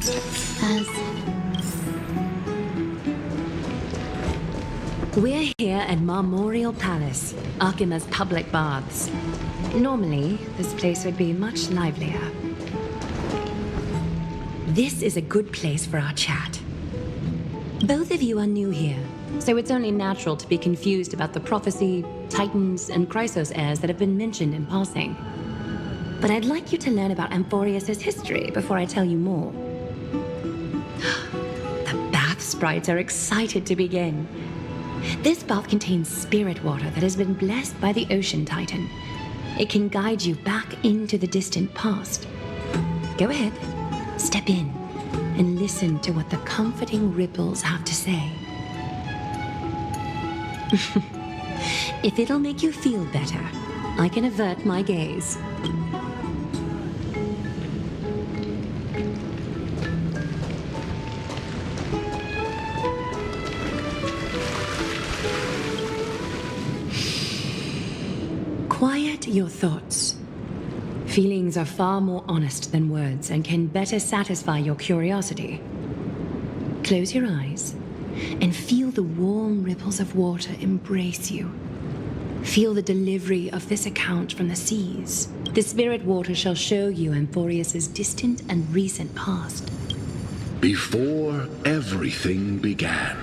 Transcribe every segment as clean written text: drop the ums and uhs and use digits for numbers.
As we're here at Marmoreal Palace, Archima's public baths. Normally, this place would be much livelier. This is a good place for our chat. Both of you are new here, so it's only natural to be confused about the prophecy, titans, and Chrysos heirs that have been mentioned in passing. But I'd like you to learn about Amphoreus' history before I tell you more. The bath sprites are excited to begin. This bath contains spirit water that has been blessed by the ocean titan. It can guide you back into the distant past. Go ahead, step in, and listen to what the comforting ripples have to say. If it'll make you feel better, I can avert my gaze. Quiet your thoughts. Feelings are far more honest than words and can better satisfy your curiosity. Close your eyes and feel the warm ripples of water embrace you. Feel the delivery of this account from the seas. The spirit water shall show you Amphoreus' distant and recent past. Before everything began,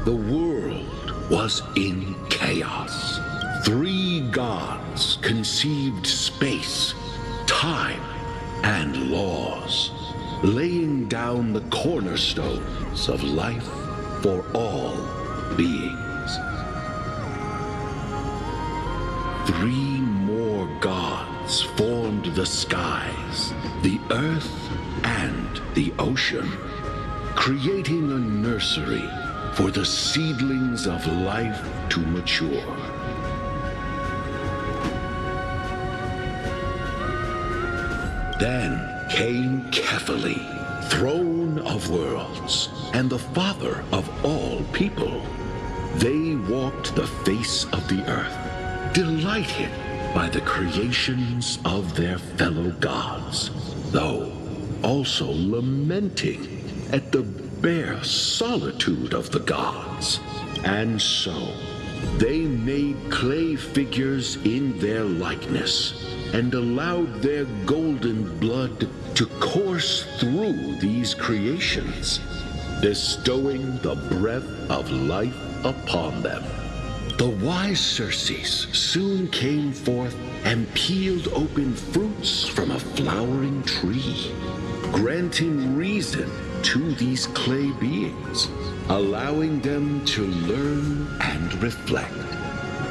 the world was in chaos. 3 gods conceived space, time, and laws, laying down the cornerstones of life for all beings. 3 more gods formed the skies, the earth, and the ocean, creating a nursery for the seedlings of life to mature. Then came Kephili, throne of worlds, and the father of all people. They walked the face of the earth, delighted by the creations of their fellow gods, though also lamenting at the bare solitude of the gods. And so, they made clay figures in their likeness, and allowed their golden blood to course through these creations, bestowing the breath of life upon them. The wise Circes soon came forth and peeled open fruits from a flowering tree, granting reason to these clay beings, allowing them to learn and reflect.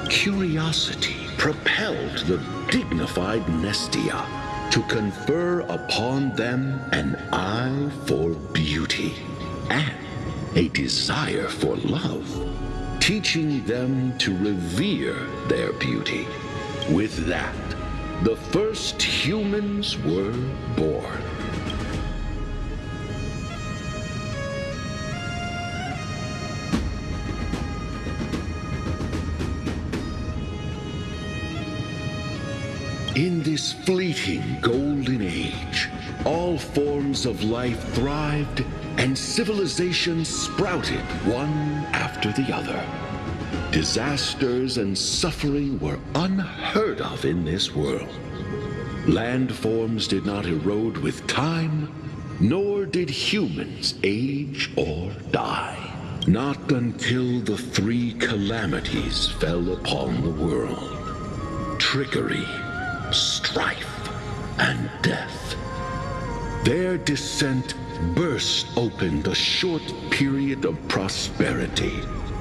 Curiosity propelled the dignified Nestia to confer upon them an eye for beauty and a desire for love, teaching them to revere their beauty. With that, the first humans were born. In this fleeting golden age, all forms of life thrived and civilizations sprouted one after the other. Disasters and suffering were unheard of in this world. Landforms did not erode with time, nor did humans age or die. Not until the 3 calamities fell upon the world: trickery, strife, and death. Their descent burst open the short period of prosperity,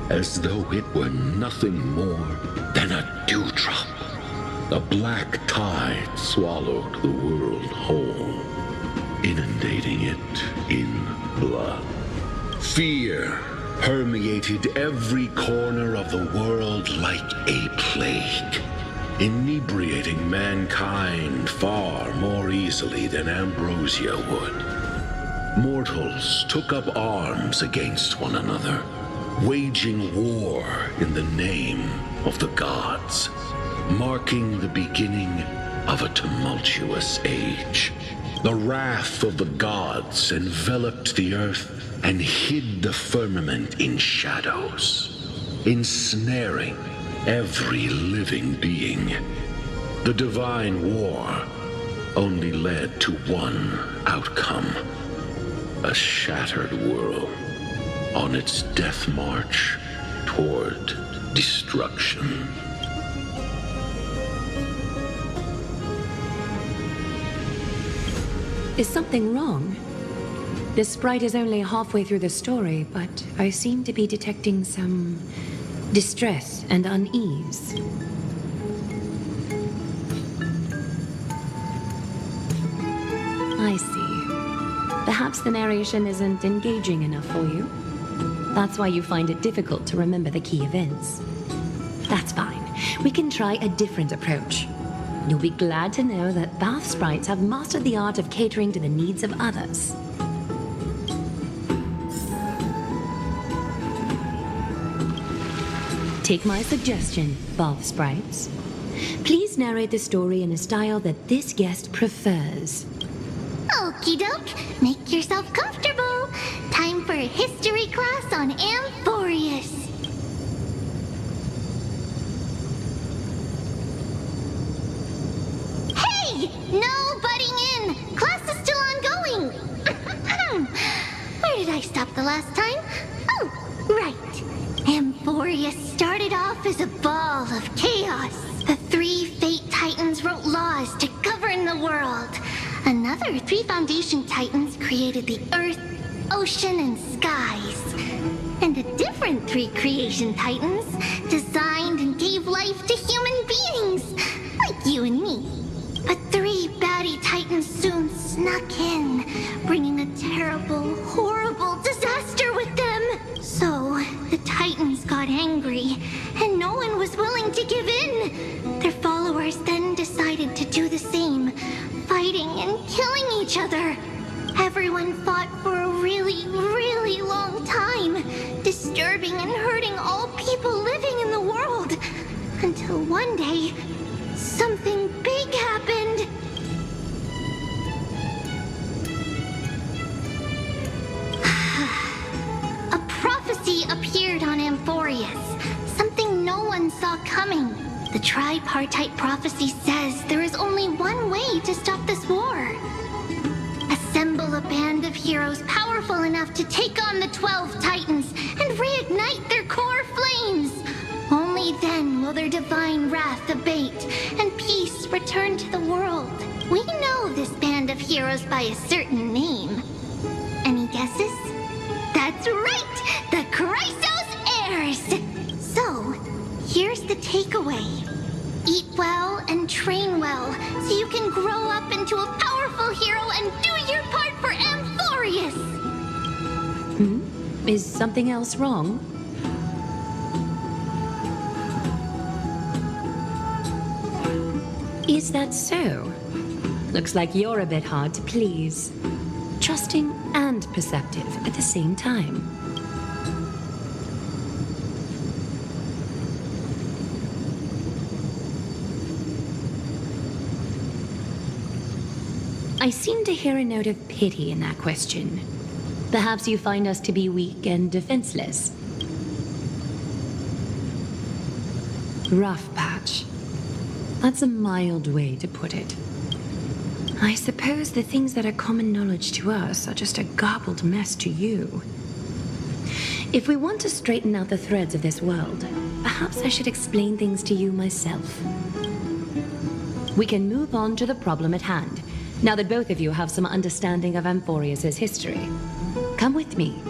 as though it were nothing more than a dewdrop. The black tide swallowed the world whole, inundating it in blood. Fear permeated every corner of the world like a plague, inebriating mankind far more easily than ambrosia would. Mortals took up arms against one another, waging war in the name of the gods, marking the beginning of a tumultuous age. The wrath of the gods enveloped the earth and hid the firmament in shadows, ensnaring every living being. The divine war only led to one outcome: a shattered world on its death march toward destruction. Is something wrong? This sprite is only halfway through the story, but I seem to be detecting some distress and unease. I see. Perhaps the narration isn't engaging enough for you. That's why you find it difficult to remember the key events. That's fine. We can try a different approach. You'll be glad to know that bath sprites have mastered the art of catering to the needs of others. Take my suggestion, bath sprites. Please narrate the story in a style that this guest prefers. Okie doke, make yourself comfortable. Time for a history class on Amphoreus. Hey, no butting in. Class is still ongoing. Where did I stop the last time? Oh, right. Amphoreus started off as a ball of chaos. The three Fate Titans wrote laws to govern the world. Another three Foundation Titans created the earth, ocean, and skies. And the different three Creation Titans designed and gave life to human beings, like you and me. But three baddie Titans soon snuck in, bringing a terrible, horrible disaster with them. So, the Titans got angry, and no one was willing to give in. Their followers then decided to do the same, fighting and killing each other. Everyone fought for a really, really long time, disturbing and hurting all people living in the world. Until one day, something big happened. A prophecy appeared on Amphoreus, something no one saw coming. The tripartite prophecy says there is only one way to stop this war. Assemble a band of heroes powerful enough to take on the 12 Titans and reignite their core flames. Only then will their divine wrath abate and peace return to the world. We know this band of heroes by a certain name. Any guesses? That's right! The Chrysos Heirs! So, here's the takeaway. Eat well and train well, so you can grow up into a powerful hero and do your part for Amphoreus! Is something else wrong? Is that so? Looks like you're a bit hard to please. Trusting and perceptive at the same time. I seem to hear a note of pity in that question. Perhaps you find us to be weak and defenseless. Rough patch. That's a mild way to put it. I suppose the things that are common knowledge to us are just a garbled mess to you. If we want to straighten out the threads of this world, perhaps I should explain things to you myself. We can move on to the problem at hand, now that both of you have some understanding of Amphoreus' history. Come with me.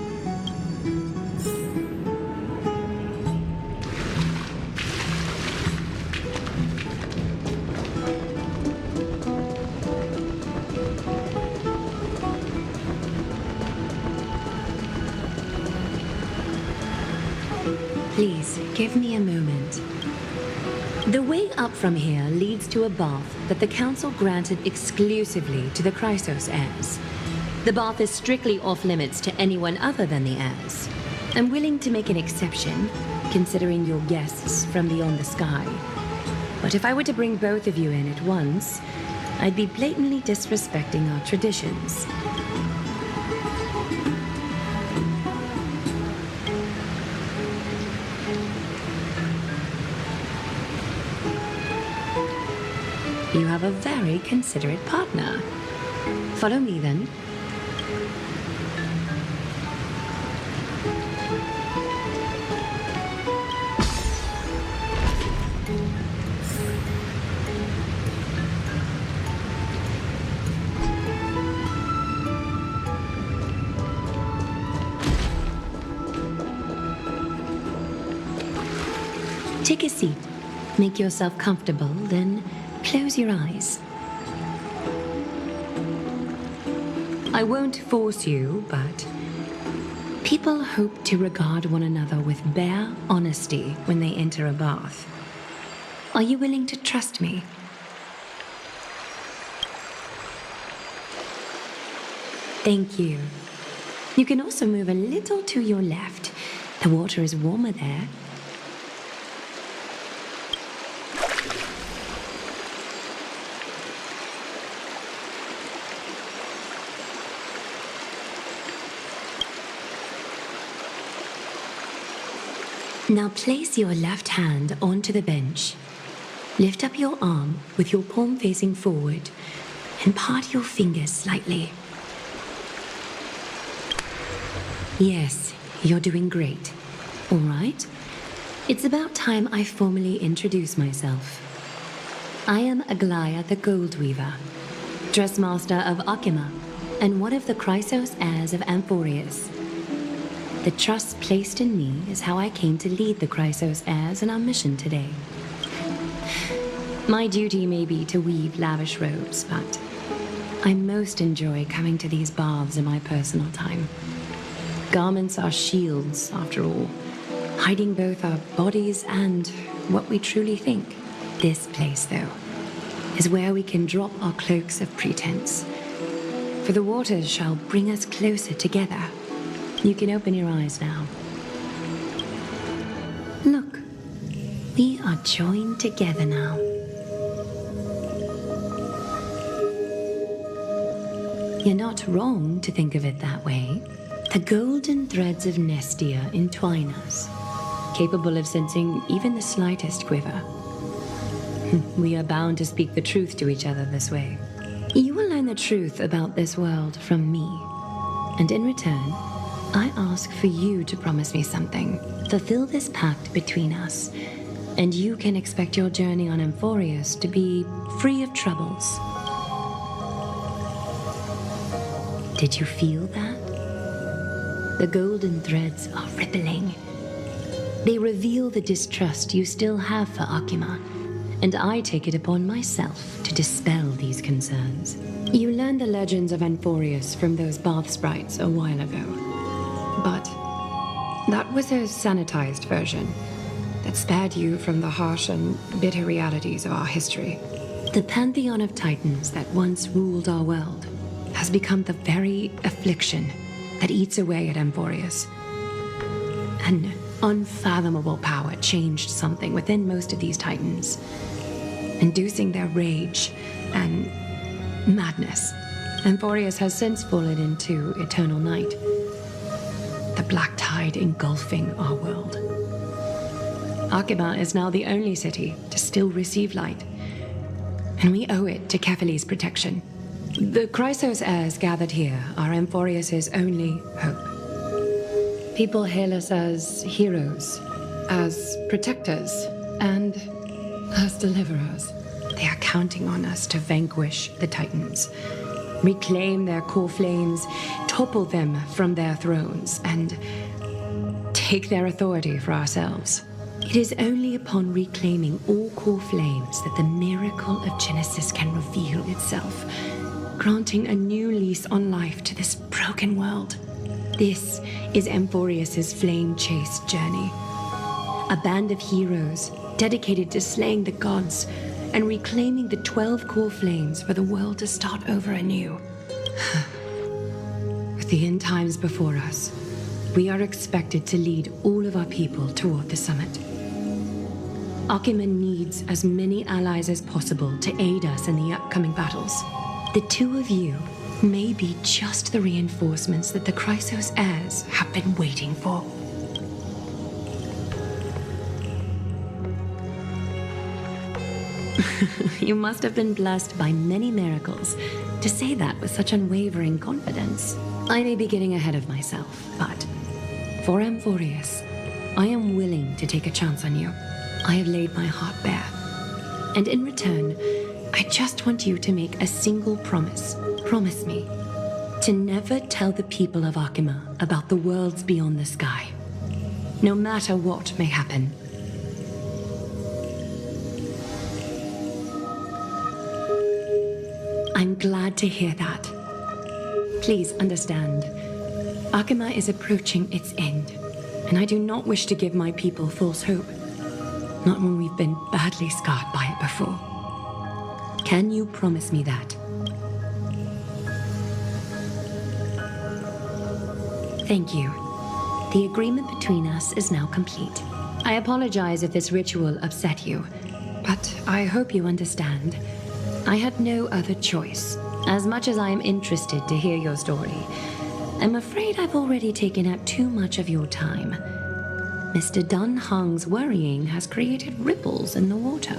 Please, give me a moment. The way up from here leads to a bath that the Council granted exclusively to the Chrysos heirs. The bath is strictly off-limits to anyone other than the heirs. I'm willing to make an exception, considering you're guests from beyond the sky. But if I were to bring both of you in at once, I'd be blatantly disrespecting our traditions. You have a very considerate partner. Follow me, then. Take a seat. Make yourself comfortable, then close your eyes. I won't force you, but people hope to regard one another with bare honesty when they enter a bath. Are you willing to trust me? Thank you. You can also move a little to your left. The water is warmer there. Now place your left hand onto the bench. Lift up your arm with your palm facing forward and part your fingers slightly. Yes, you're doing great. All right. It's about time I formally introduce myself. I am Aglaya the Gold Weaver, Dressmaster of Akima, and one of the Chrysos heirs of Amphoreus. The trust placed in me is how I came to lead the Chrysos heirs in our mission today. My duty may be to weave lavish robes, but I most enjoy coming to these baths in my personal time. Garments are shields, after all, hiding both our bodies and what we truly think. This place, though, is where we can drop our cloaks of pretense. For the waters shall bring us closer together. You can open your eyes now. Look, we are joined together now. You're not wrong to think of it that way. The golden threads of Nestia entwine us, capable of sensing even the slightest quiver. We are bound to speak the truth to each other this way. You will learn the truth about this world from me, and in return, I ask for you to promise me something. Fulfill this pact between us, and you can expect your journey on Amphoreus to be free of troubles. Did you feel that? The golden threads are rippling. They reveal the distrust you still have for Akima, and I take it upon myself to dispel these concerns. You learned the legends of Amphoreus from those bath sprites a while ago. But that was a sanitized version that spared you from the harsh and bitter realities of our history. The pantheon of titans that once ruled our world has become the very affliction that eats away at Amphoreus. An unfathomable power changed something within most of these titans, inducing their rage and madness. Amphoreus has since fallen into eternal night, the black tide engulfing our world. Akima is now the only city to still receive light, and we owe it to Kefali's protection. The Chrysos heirs gathered here are Amphoreus' only hope. People hail us as heroes, as protectors, and as deliverers. They are counting on us to vanquish the Titans, reclaim their core flames, topple them from their thrones, and take their authority for ourselves. It is only upon reclaiming all core flames that the miracle of Genesis can reveal itself, granting a new lease on life to this broken world. This is Amphoreus' flame chase journey. A band of heroes dedicated to slaying the gods and reclaiming the 12 core flames for the world to start over anew. With the end times before us, we are expected to lead all of our people toward the summit. Akima needs as many allies as possible to aid us in the upcoming battles. The two of you may be just the reinforcements that the Chrysos heirs have been waiting for. You must have been blessed by many miracles to say that with such unwavering confidence. I may be getting ahead of myself, but for Amphoreus, I am willing to take a chance on you. I have laid my heart bare. And in return, I just want you to make a single promise. Promise me to never tell the people of Akima about the worlds beyond the sky, no matter what may happen. I'm glad to hear that. Please understand, Akima is approaching its end, and I do not wish to give my people false hope. Not when we've been badly scarred by it before. Can you promise me that? Thank you. The agreement between us is now complete. I apologize if this ritual upset you, but I hope you understand. I had no other choice. As much as I am interested to hear your story, I'm afraid I've already taken up too much of your time. Mr. Dun Hong's worrying has created ripples in the water.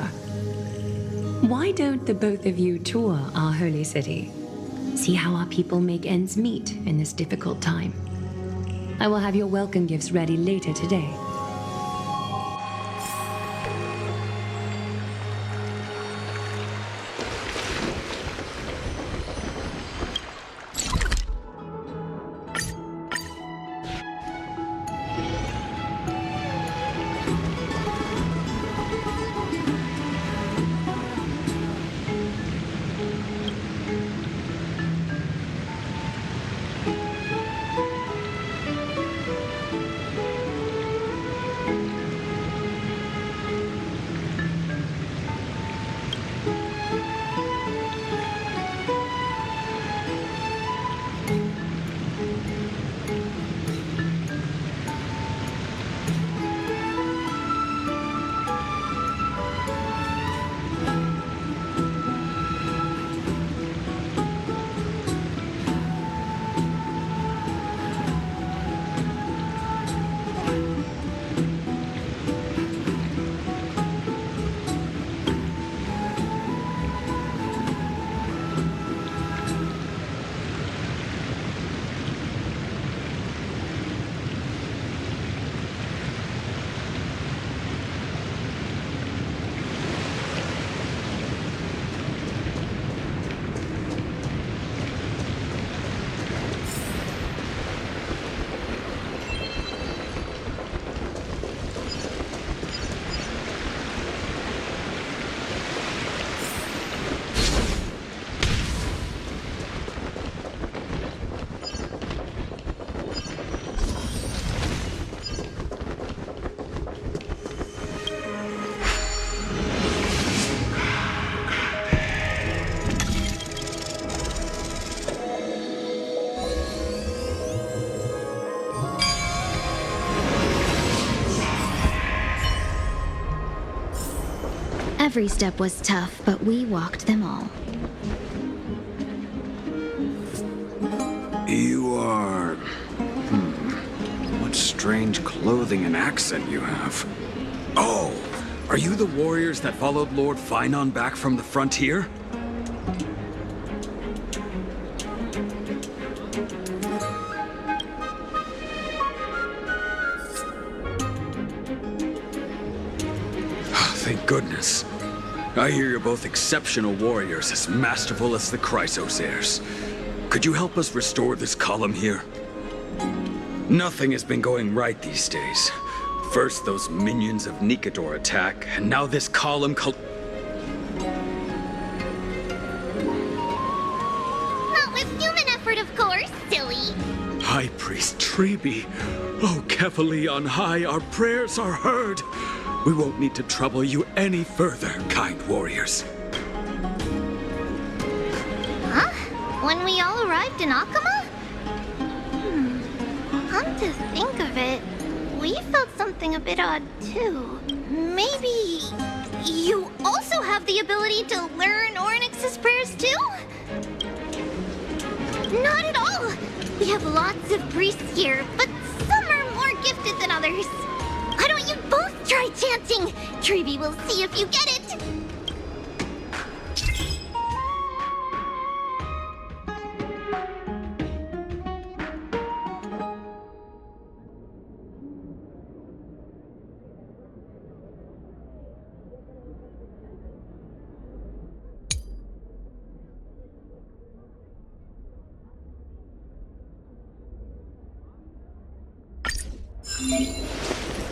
Why don't the both of you tour our holy city? See how our people make ends meet in this difficult time. I will have your welcome gifts ready later today. Every step was tough, but we walked them all. You are... What strange clothing and accent you have. Oh, are you the warriors that followed Lord Finon back from the frontier? Thank goodness. I hear you're both exceptional warriors, as masterful as the Chrysos heirs. Could you help us restore this column here? Nothing has been going right these days. First those minions of Nikador attack, and now this column Not with human effort, of course, silly. High Priest Treeby. Oh, Kefali on high, our prayers are heard. We won't need to trouble you any further, kind warriors. Huh? When we all arrived in Akima? Come to think of it, we felt something a bit odd too. Maybe you also have the ability to learn Ornyx's prayers too? Not at all. We have lots of priests here, but some are more gifted than others. Why don't you both try chanting? Treeby will see if you get it.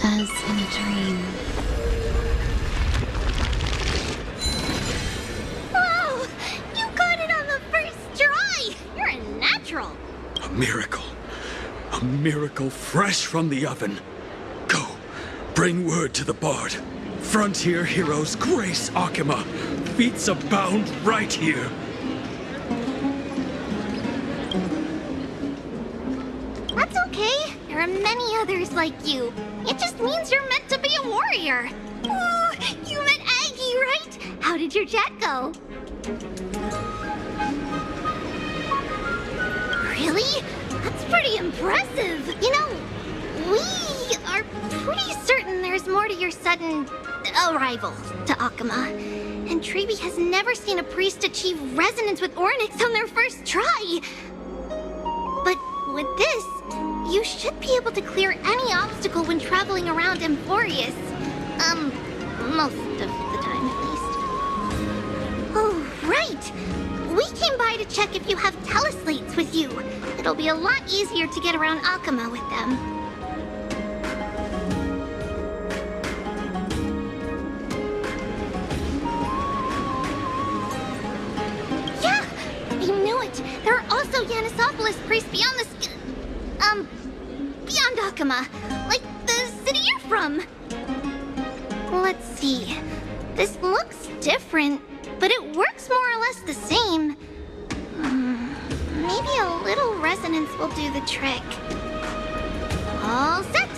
As in a dream. Wow! You got it on the first try! You're a natural! A miracle. A miracle fresh from the oven. Go, bring word to the bard. Frontier heroes grace Akima. Feats abound right here. That's okay. There are many others like you. It just means you're meant to be a warrior. Oh, you met Aggie, right? How did your chat go? Really? That's pretty impressive. You know, we are pretty certain there's more to your sudden arrival to Akima. And Treeby has never seen a priest achieve resonance with Ornyx on their first try. But with this, you should be able to clear any obstacle when traveling around Amphoreus. Most of the time at least. Oh, right! We came by to check if you have teleslates with you. It'll be a lot easier to get around Akima with them. Yeah! I knew it! There are also Yanisopolis priests beyond the beyond Akima, like the city you're from. Let's see. This looks different, but it works more or less the same. Maybe a little resonance will do the trick. All set.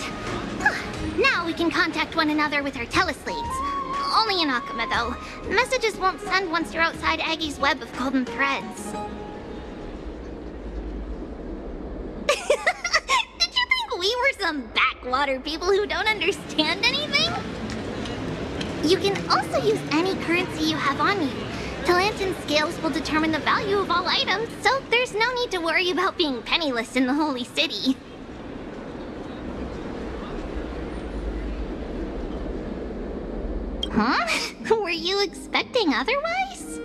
Now we can contact one another with our teleslates. Only in Akima, though. Messages won't send once you're outside Aggie's web of golden threads. We were some backwater people who don't understand anything? You can also use any currency you have on you. Talantan scales will determine the value of all items, so there's no need to worry about being penniless in the Holy City. Huh? Were you expecting otherwise?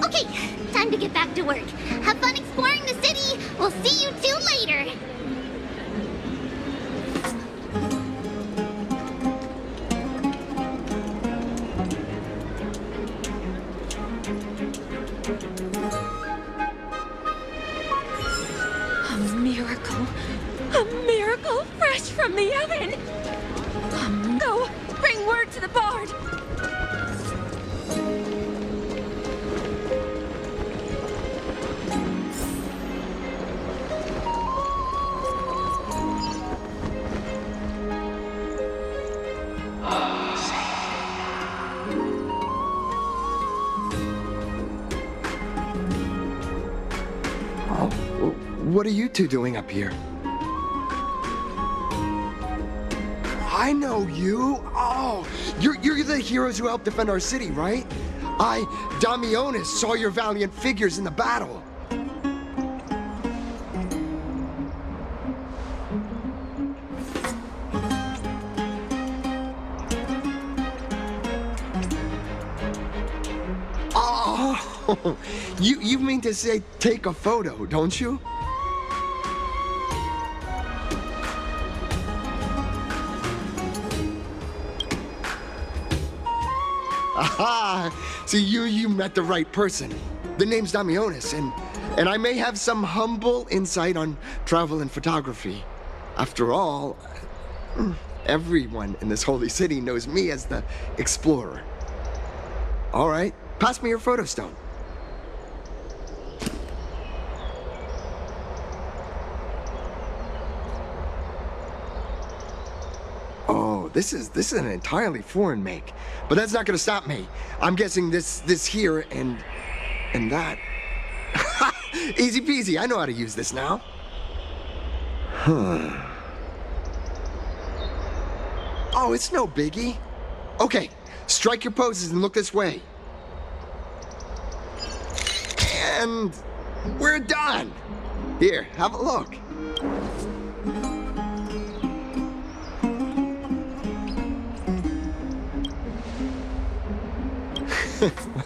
Okay, time to get back to work. Have fun exploring the city. We'll see you two later. A miracle fresh from the oven! Go, bring word to the bard! What are you two doing up here? I know you. Oh, you're the heroes who helped defend our city, right? Damionis, saw your valiant figures in the battle. Oh, you mean to say take a photo, don't you? Aha! So you met the right person. The name's Damionis, and I may have some humble insight on travel and photography. After all, everyone in this holy city knows me as the explorer. All right, pass me your photo stone. this is an entirely foreign make. But that's not gonna stop me. I'm guessing this here and that. Easy peasy, I know how to use this now. Oh, it's no biggie. Okay, strike your poses and look this way. And we're done. Here, have a look.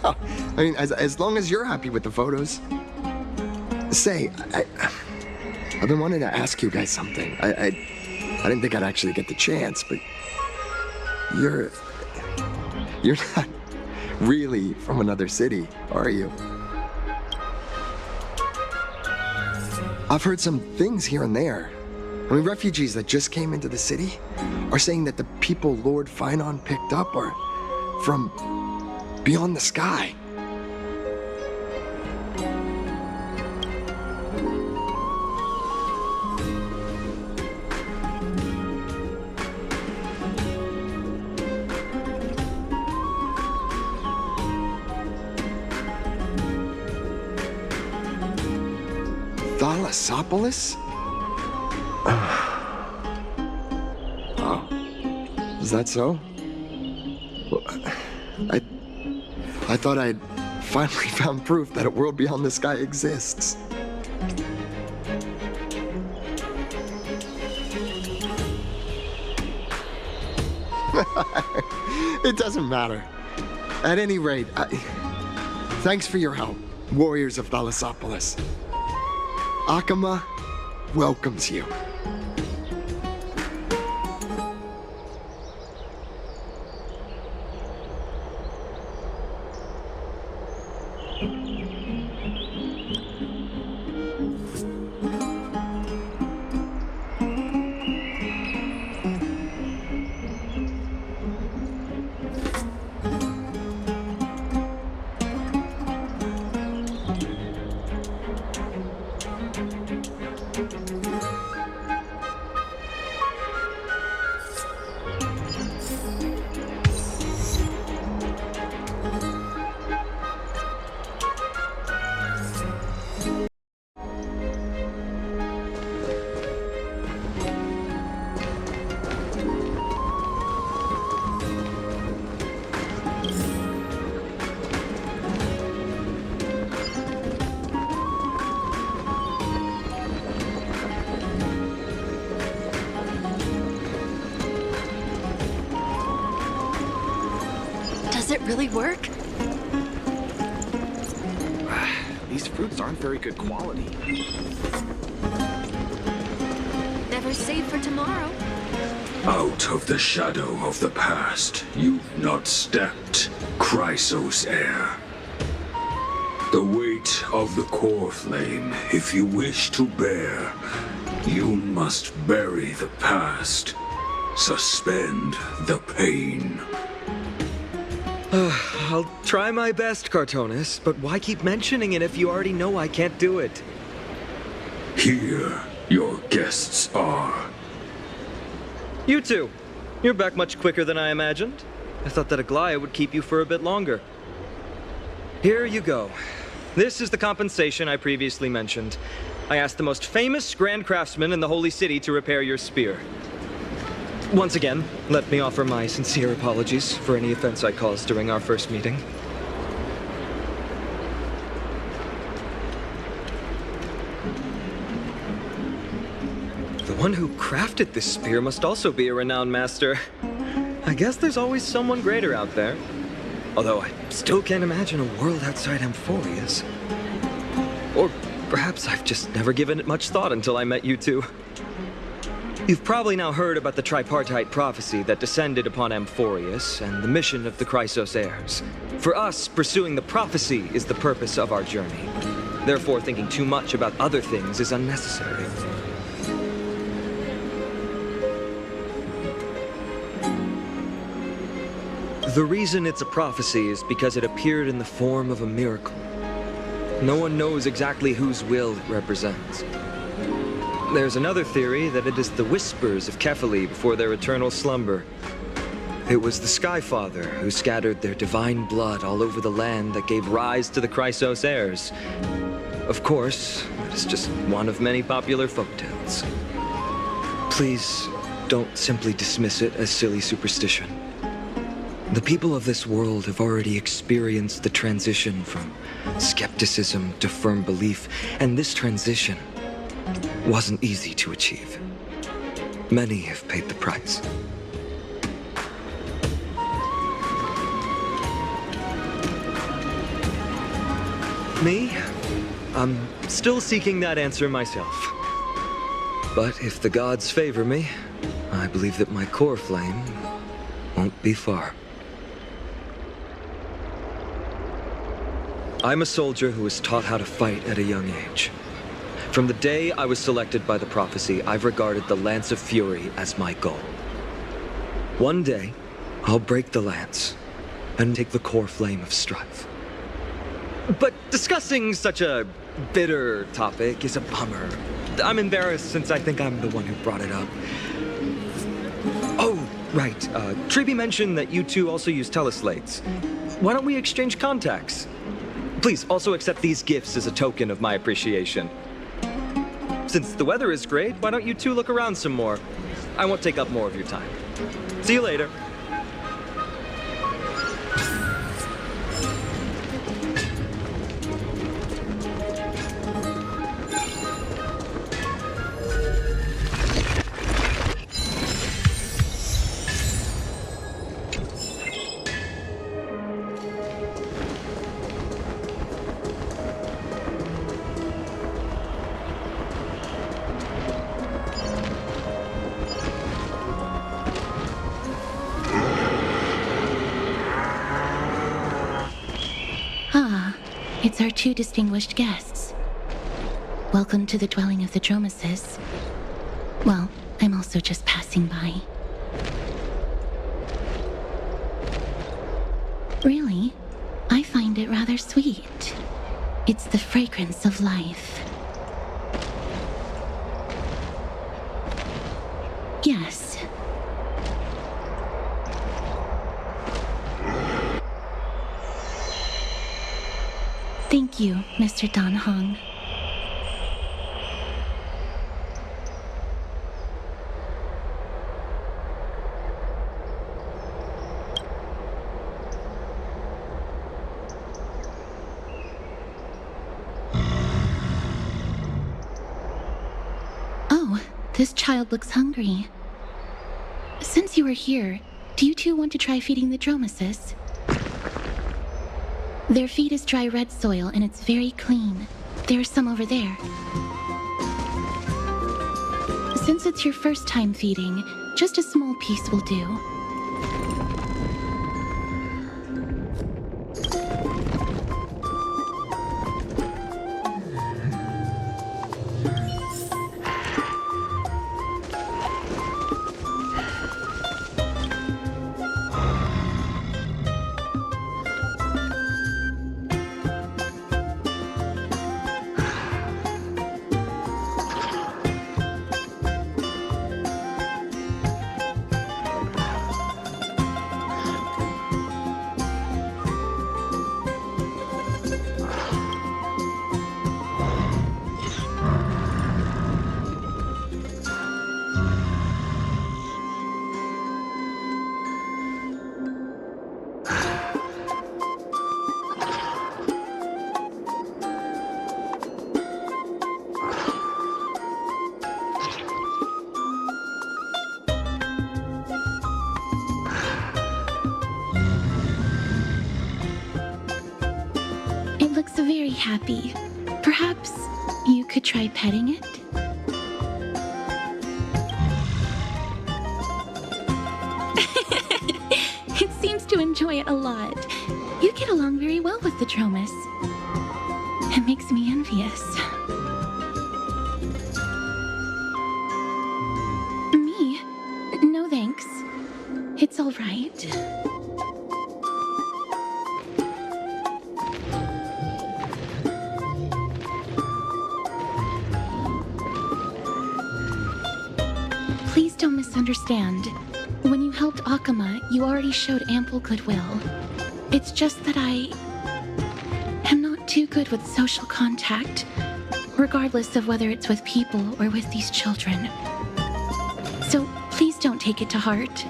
Well, I mean, as long as you're happy with the photos. Say, I've been wanting to ask you guys something. I didn't think I'd actually get the chance, but you're not really from another city, are you? I've heard some things here and there. I mean, refugees that just came into the city are saying that the people Lord Finon picked up are from beyond the sky. Thalassopolis? Oh, is that so? Well, I thought I'd finally found proof that a world beyond the sky exists. It doesn't matter. At any rate, thanks for your help, warriors of Thalassopolis. Akama welcomes you. Does it really work? These fruits aren't very good quality. Never save for tomorrow. Out of the shadow of the past, you've not stepped, Chrysos heir. The weight of the core flame, if you wish to bear, you must bury the past. Suspend the pain. I'll try my best, Cartonis, but why keep mentioning it if you already know I can't do it? Here, your guests are. You two. You're back much quicker than I imagined. I thought that Aglaya would keep you for a bit longer. Here you go. This is the compensation I previously mentioned. I asked the most famous grand craftsman in the Holy City to repair your spear. Once again, let me offer my sincere apologies for any offense I caused during our first meeting. The one who crafted this spear must also be a renowned master. I guess there's always someone greater out there. Although I still can't imagine a world outside Amphoreus. Or perhaps I've just never given it much thought until I met you two. You've probably now heard about the tripartite prophecy that descended upon Amphoreus and the mission of the Chrysos heirs. For us, pursuing the prophecy is the purpose of our journey. Therefore, thinking too much about other things is unnecessary. The reason it's a prophecy is because it appeared in the form of a miracle. No one knows exactly whose will it represents. There's another theory that it is the whispers of Kefali before their eternal slumber. It was the Sky Father who scattered their divine blood all over the land that gave rise to the Chrysos heirs. Of course, it is just one of many popular folktales. Please, don't simply dismiss it as silly superstition. The people of this world have already experienced the transition from skepticism to firm belief, and this transition wasn't easy to achieve. Many have paid the price. Me? I'm still seeking that answer myself. But if the gods favor me, I believe that my core flame won't be far. I'm a soldier who was taught how to fight at a young age. From the day I was selected by the prophecy, I've regarded the Lance of Fury as my goal. One day, I'll break the lance and take the core flame of strife. But discussing such a bitter topic is a bummer. I'm embarrassed since I think I'm the one who brought it up. Oh, right. Triby mentioned that you two also use teleslates. Why don't we exchange contacts? Please also accept these gifts as a token of my appreciation. Since the weather is great, why don't you two look around some more? I won't take up more of your time. See you later. It's our two distinguished guests. Welcome to the dwelling of the Dromeses. Well, I'm also just passing by. Really, I find it rather sweet. It's the fragrance of life. Yes. Thank you, Mr. Dan Hong. Oh, this child looks hungry. Since you are here, do you two want to try feeding the Dromeses? Their feed is dry red soil, and it's very clean. There's some over there. Since it's your first time feeding, just a small piece will do. Very happy. Perhaps you could try petting it? It seems to enjoy it a lot. You get along very well with the Dromes. It makes me envious. Me? No thanks. It's all right. Please don't misunderstand. When you helped Akama, you already showed ample goodwill. It's just that I am not too good with social contact, regardless of whether it's with people or with these children. So please don't take it to heart.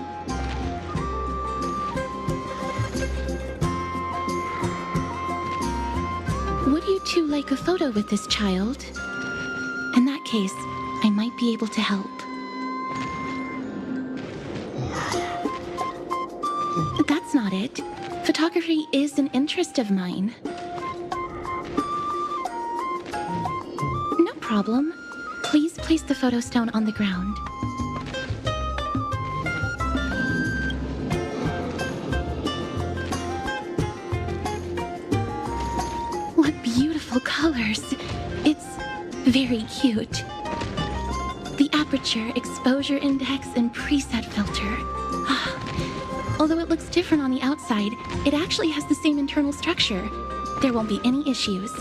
Would you two like a photo with this child? In that case, I might be able to help. That's not it. Photography is an interest of mine. No problem. Please place the photo stone on the ground. What beautiful colors. It's very cute. The aperture, exposure index, and preset filter. Although it looks different on the outside, it actually has the same internal structure. There won't be any issues.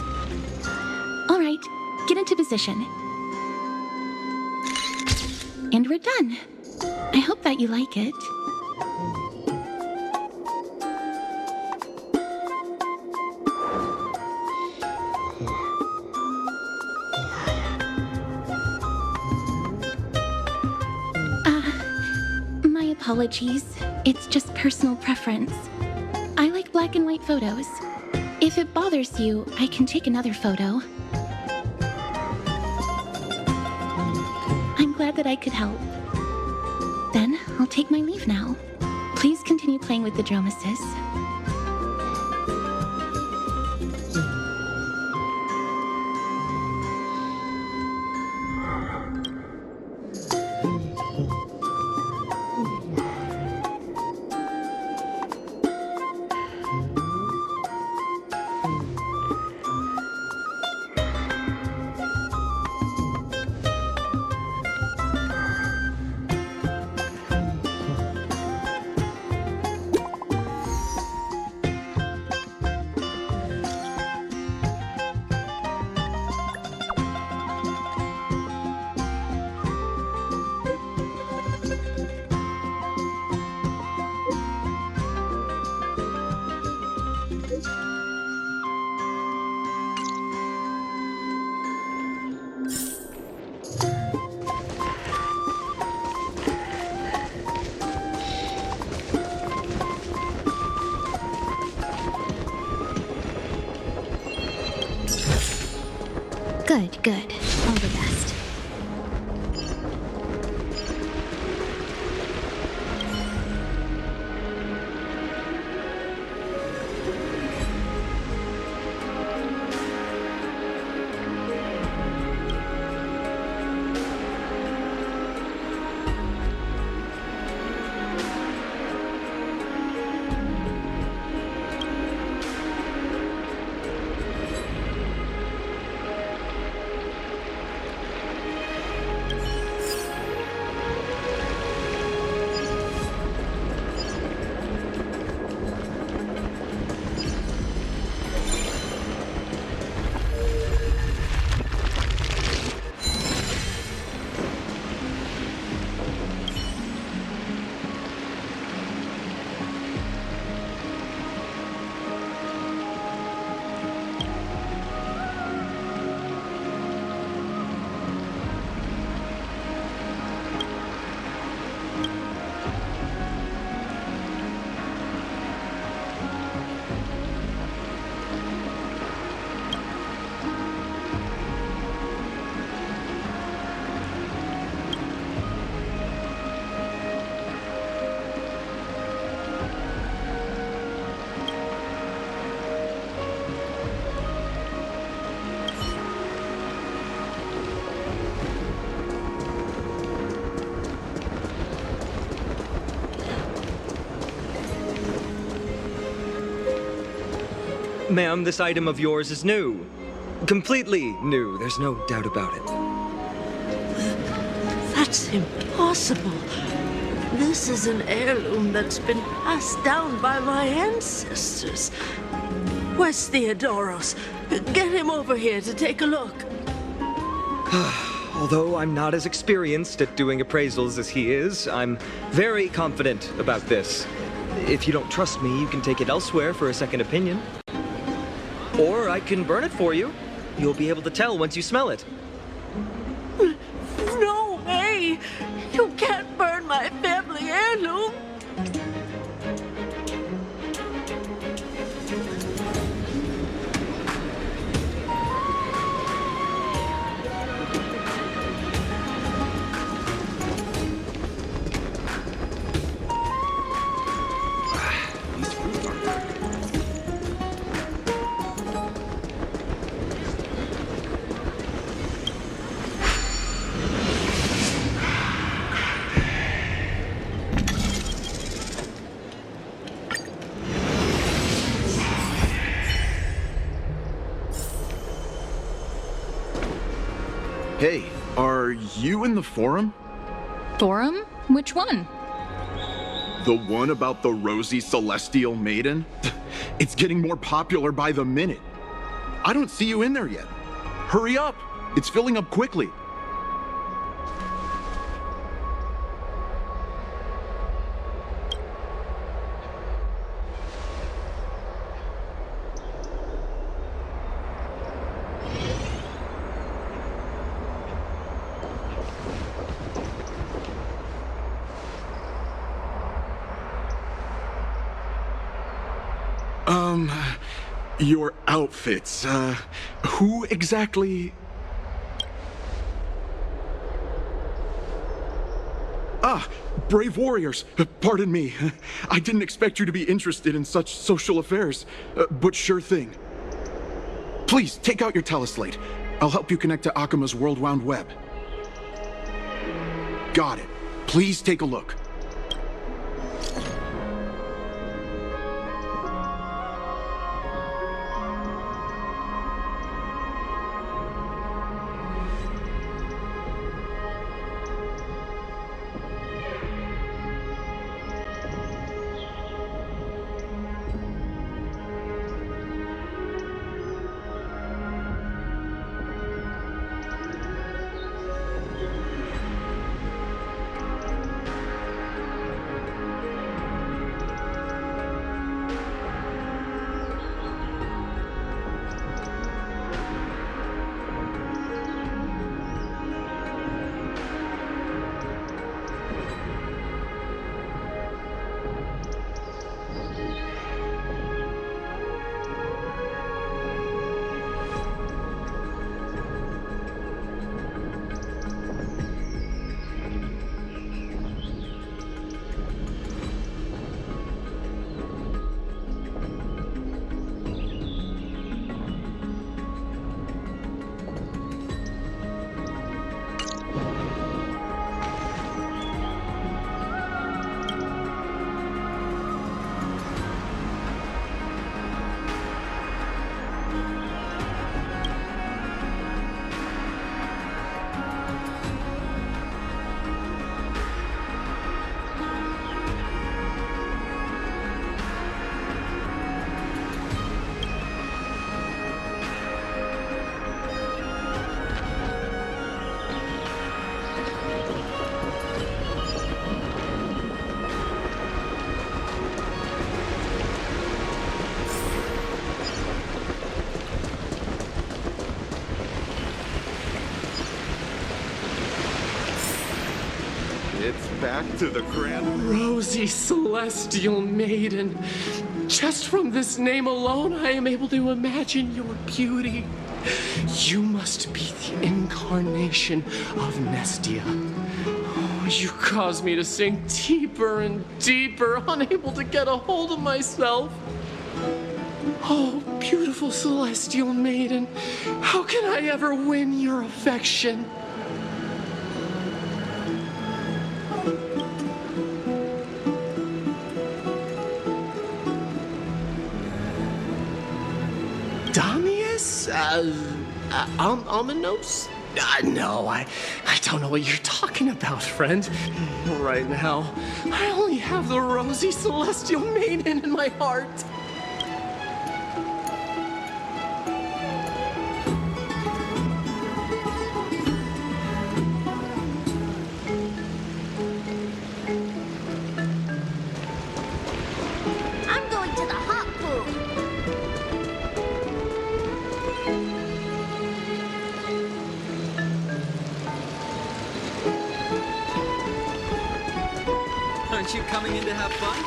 All right, get into position. And we're done. I hope that you like it. My apologies. It's just personal preference. I like black and white photos. If it bothers you, I can take another photo. I'm glad that I could help. Then I'll take my leave now. Please continue playing with the Dromesis. Good. All the best. Ma'am, this item of yours is new. Completely new, there's no doubt about it. That's impossible. This is an heirloom that's been passed down by my ancestors. Where's Theodoros? Get him over here to take a look. Although I'm not as experienced at doing appraisals as he is, I'm very confident about this. If you don't trust me, you can take it elsewhere for a second opinion. Or I can burn it for you. You'll be able to tell once you smell it. No way! You can't burn my family heirloom! These fruits aren't very good. Hey, are you in the forum? Forum? Which one? The one about the rosy celestial maiden? It's getting more popular by the minute. I don't see you in there yet. Hurry up! It's filling up quickly. Your outfits, who exactly? Ah, brave warriors, pardon me. I didn't expect you to be interested in such social affairs, but sure thing. Please, take out your teleslate. I'll help you connect to Akima's World Wound Web. Got it. Please take a look. It's back to the grand... Rosy Celestial Maiden. Just from this name alone, I am able to imagine your beauty. You must be the incarnation of Nestia. Oh, you cause me to sink deeper and deeper, unable to get a hold of myself. Oh, beautiful Celestial Maiden, how can I ever win your affection? Damius? Ominos? No, I don't know what you're talking about, friend. Right now, I only have the rosy Celestial Maiden in my heart. Aren't you coming in to have fun?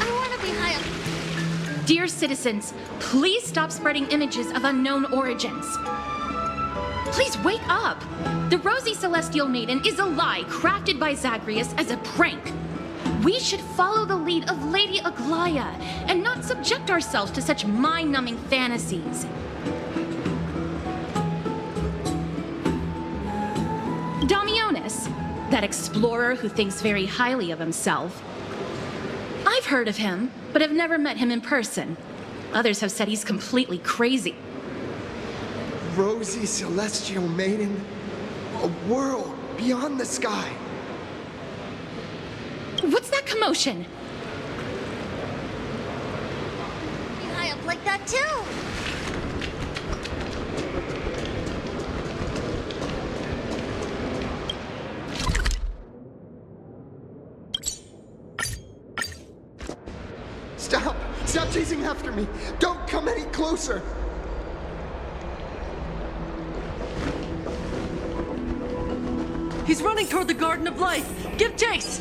I want to be high up. Dear citizens, please stop spreading images of unknown origins. Please wake up! The Rosy Celestial Maiden is a lie crafted by Zagreus as a prank. We should follow the lead of Lady Aglaya and not subject ourselves to such mind-numbing fantasies. Damionis, that explorer who thinks very highly of himself. I've heard of him, but have never met him in person. Others have said he's completely crazy. Rosy Celestial Maiden, a world beyond the sky. What's that commotion? Be high up like that too. Stop! Stop chasing after me! Don't come any closer! He's running toward the Garden of Life. Give chase!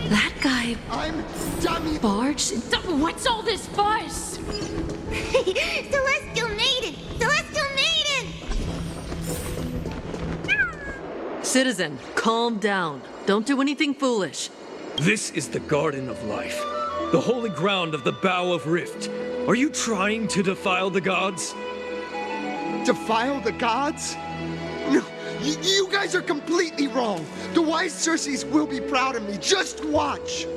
That guy... I'm dummy... Barge? What's all this fuss? Celestial Maiden! Celestial Maiden! Citizen, calm down. Don't do anything foolish. This is the Garden of Life, the holy ground of the Bow of Rift. Are you trying to defile the gods? Defile the gods? No, you guys are completely wrong. The wise Circes will be proud of me. Just watch.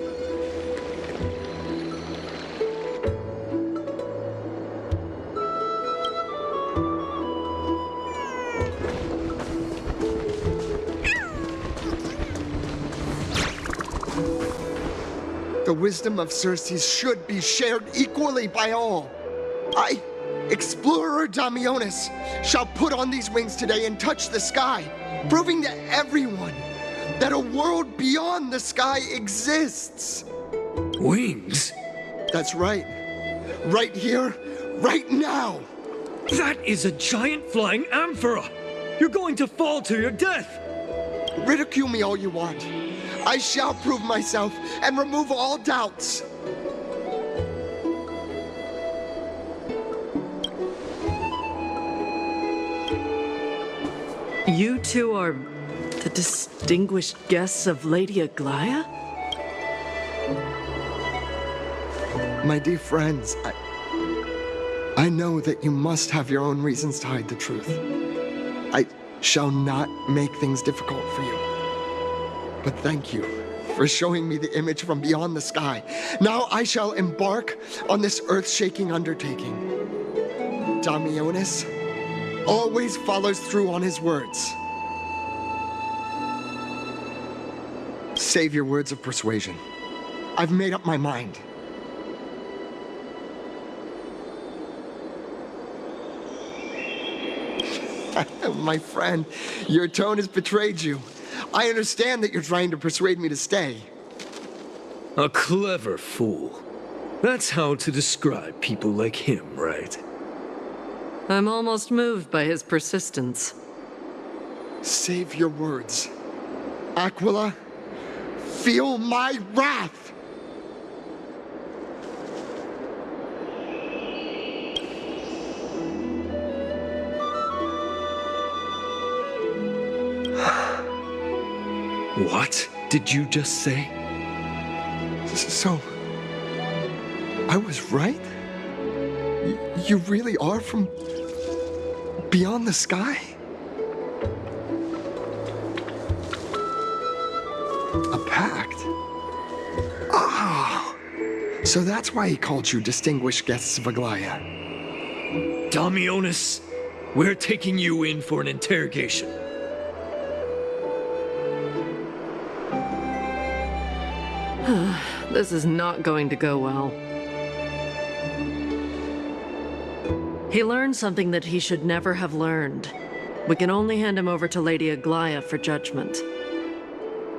The wisdom of Circes should be shared equally by all. I, Explorer Damionis, shall put on these wings today and touch the sky, proving to everyone that a world beyond the sky exists. Wings? That's right. Right here, right now. That is a giant flying amphora! You're going to fall to your death! Ridicule me all you want. I shall prove myself and remove all doubts. You two are the distinguished guests of Lady Aglaya? My dear friends, I know that you must have your own reasons to hide the truth. I shall not make things difficult for you. But thank you for showing me the image from beyond the sky. Now I shall embark on this earth-shaking undertaking. Damionis always follows through on his words. Save your words of persuasion. I've made up my mind. My friend, your tone has betrayed you. I understand that you're trying to persuade me to stay. A clever fool. That's how to describe people like him, right? I'm almost moved by his persistence. Save your words. Aquila, feel my wrath! What did you just say? So, I was right? You really are from beyond the sky? A pact? Ah! So that's why he called you distinguished guests of Aglaya. Damionis, we're taking you in for an interrogation. This is not going to go well. He learned something that he should never have learned. We can only hand him over to Lady Aglaya for judgment.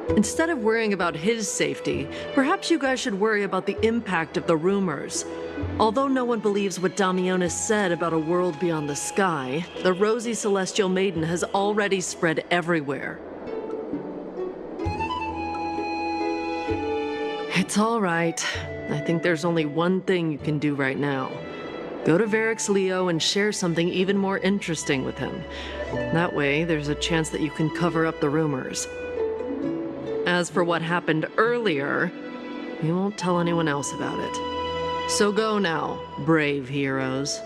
Instead of worrying about his safety, perhaps you guys should worry about the impact of the rumors. Although no one believes what Damionis said about a world beyond the sky, the rosy celestial maiden has already spread everywhere. It's all right. I think there's only one thing you can do right now. Go to Varix Leo and share something even more interesting with him. That way, there's a chance that you can cover up the rumors. As for what happened earlier, you won't tell anyone else about it. So go now, brave heroes.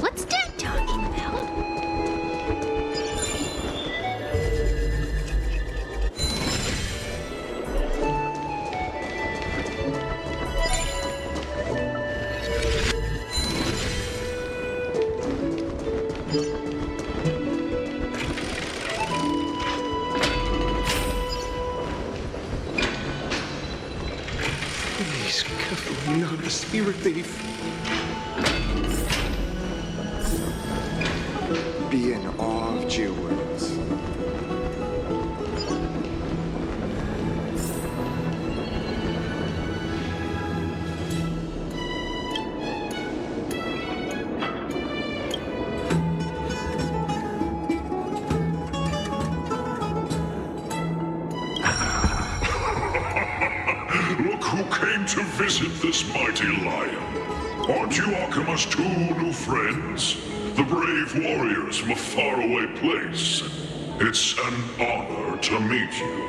What's Dad talking about? Please, carefully, not a spirit thief. Be in awe of jewels. Look who came to visit this mighty lion. Aren't you Akima's two new friends? The brave warriors from a faraway place. It's an honor to meet you.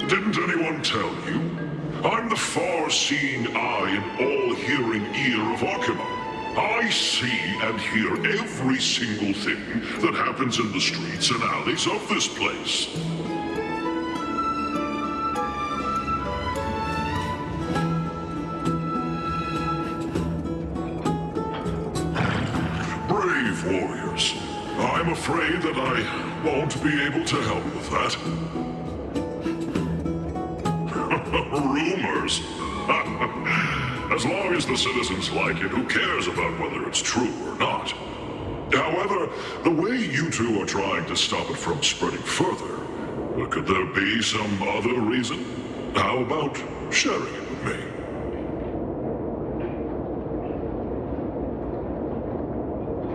Didn't anyone tell you? I'm the far-seeing eye and all-hearing ear of Akima. I see and hear every single thing that happens in the streets and alleys of this place. Brave warriors, I'm afraid that I won't be able to help with that. Rumors? As long as the citizens like it, who cares about whether it's true or not? However, the way you two are trying to stop it from spreading further, could there be some other reason? How about sharing it with me?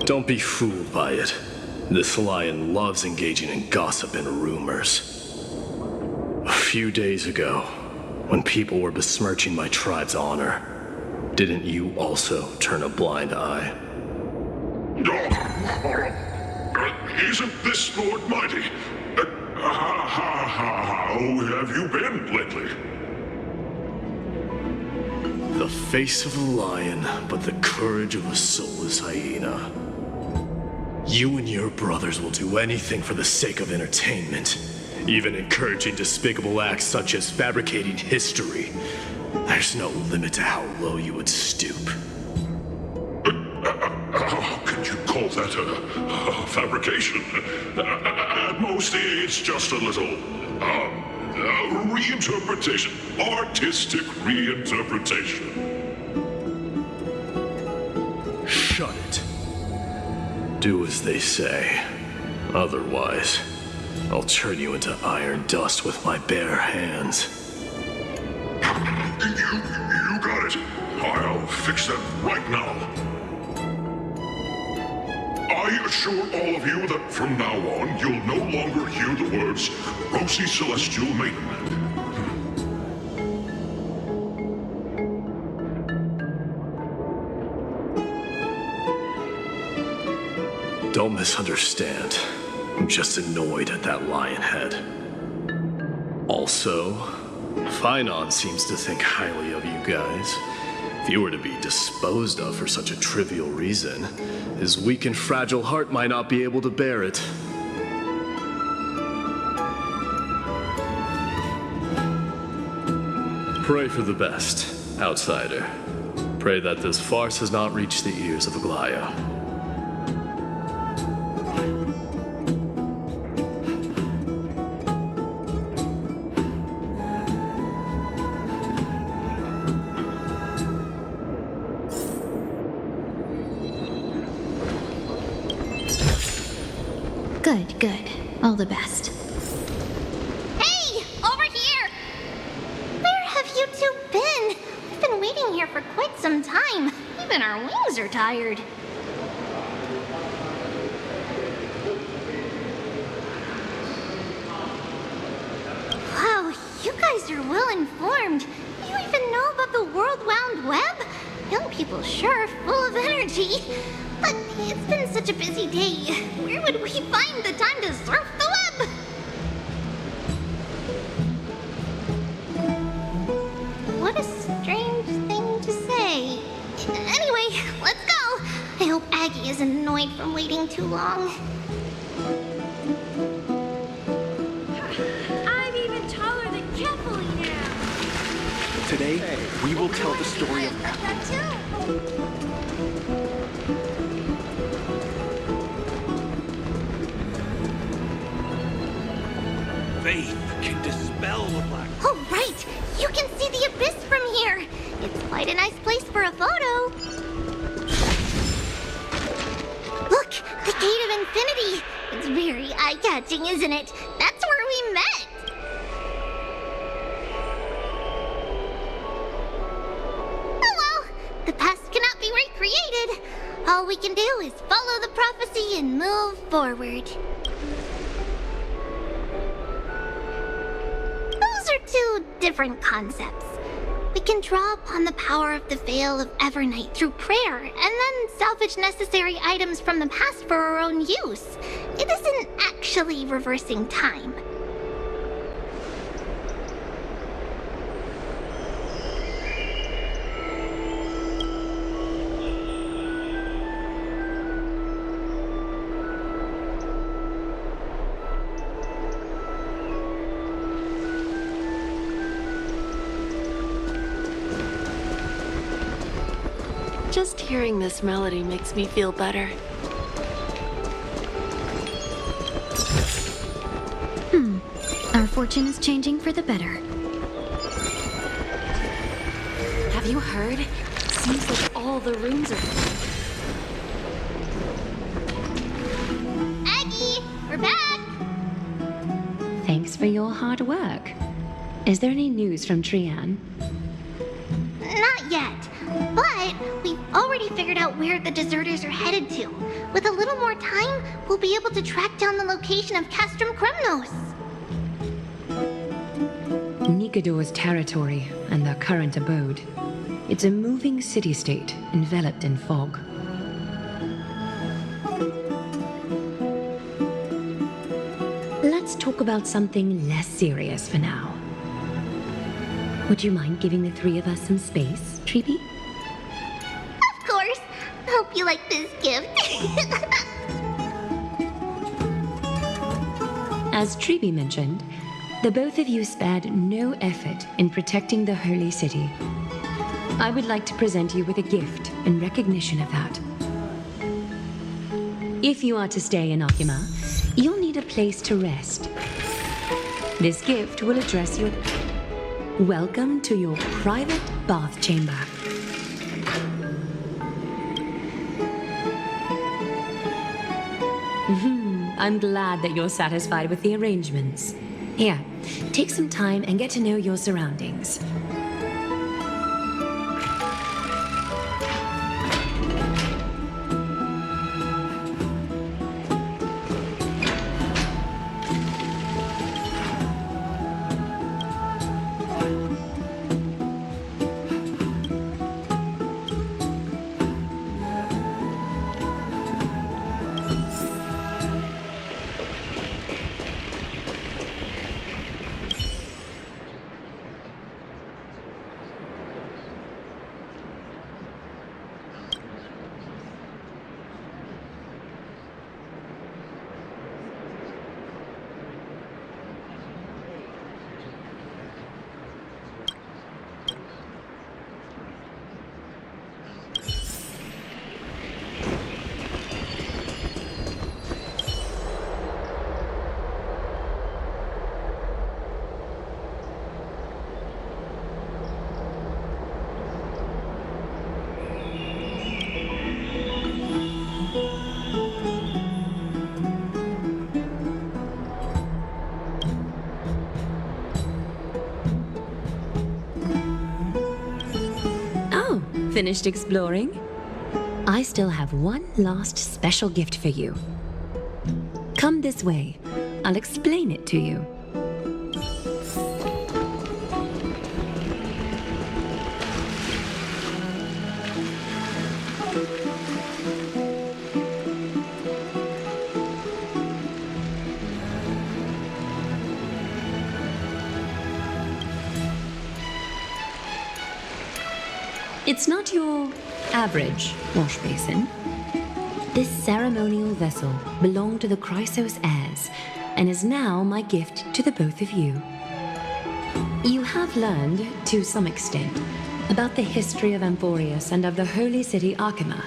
Don't be fooled by it. This lion loves engaging in gossip and rumors. A few days ago, when people were besmirching my tribe's honor, didn't you also turn a blind eye? Isn't this Lord Mighty? How have you been lately? The face of a lion, but the courage of a soulless hyena. You and your brothers will do anything for the sake of entertainment, even encouraging despicable acts such as fabricating history. There's no limit to how low you would stoop. How could you call that a fabrication? At most, it's just a little, reinterpretation. Artistic reinterpretation. Shut it. Do as they say. Otherwise, I'll turn you into iron dust with my bare hands. You got it. I'll fix that right now. I assure all of you that from now on, you'll no longer hear the words Rosy Celestial Maiden. Don't misunderstand. I'm just annoyed at that lion head. Also, Finon seems to think highly of you guys. If you were to be disposed of for such a trivial reason, his weak and fragile heart might not be able to bear it. Pray for the best, outsider. Pray that this farce has not reached the ears of Aglaya. Good. All the best. Hey! Over here! Where have you two been? We've been waiting here for quite some time. Even our wings are tired. Wow, you guys are well informed. You even know about the World Wound Web? Young people sure are full of energy. But it's been such a busy day. Where would we find the time to surf the web? What a strange thing to say. Anyway, let's go. I hope Aggie isn't annoyed from waiting too long. I'm even taller than Kefali now. Today, we will tell the story of That too. faith can dispel the black. Oh, right! You can see the abyss from here. It's quite a nice place for a photo. Look, the Gate of Infinity. It's very eye-catching, isn't it? That's where we met. Oh well, the past cannot be recreated. All we can do is follow the prophecy and move forward. Those are two different concepts. We can draw upon the power of the Veil of Evernight through prayer, and then salvage necessary items from the past for our own use. It isn't actually reversing time. Just hearing this melody makes me feel better. Our fortune is changing for the better. Have you heard? Seems like all the rooms are... Aggie, we're back! Thanks for your hard work. Is there any news from Trian? Not yet, but we've already figured out where the deserters are headed to. With a little more time, we'll be able to track down the location of Castrum Kremnos. Nikador's territory and their current abode. It's a moving city-state enveloped in fog. Let's talk about something less serious for now. Would you mind giving the three of us some space, Treepy? Of course. Hope you like this gift. As Treeby mentioned, the both of you spared no effort in protecting the holy city. I would like to present you with a gift in recognition of that. If you are to stay in Akima, you'll need a place to rest. This gift will address your... Welcome to your private bath chamber. I'm glad that you're satisfied with the arrangements. Here, take some time and get to know your surroundings. Finished exploring? I still have one last special gift for you. Come this way. I'll explain it to you. It's not your average wash basin. This ceremonial vessel belonged to the Chrysos heirs and is now my gift to the both of you. You have learned, to some extent, about the history of Amphoreus and of the holy city Akima.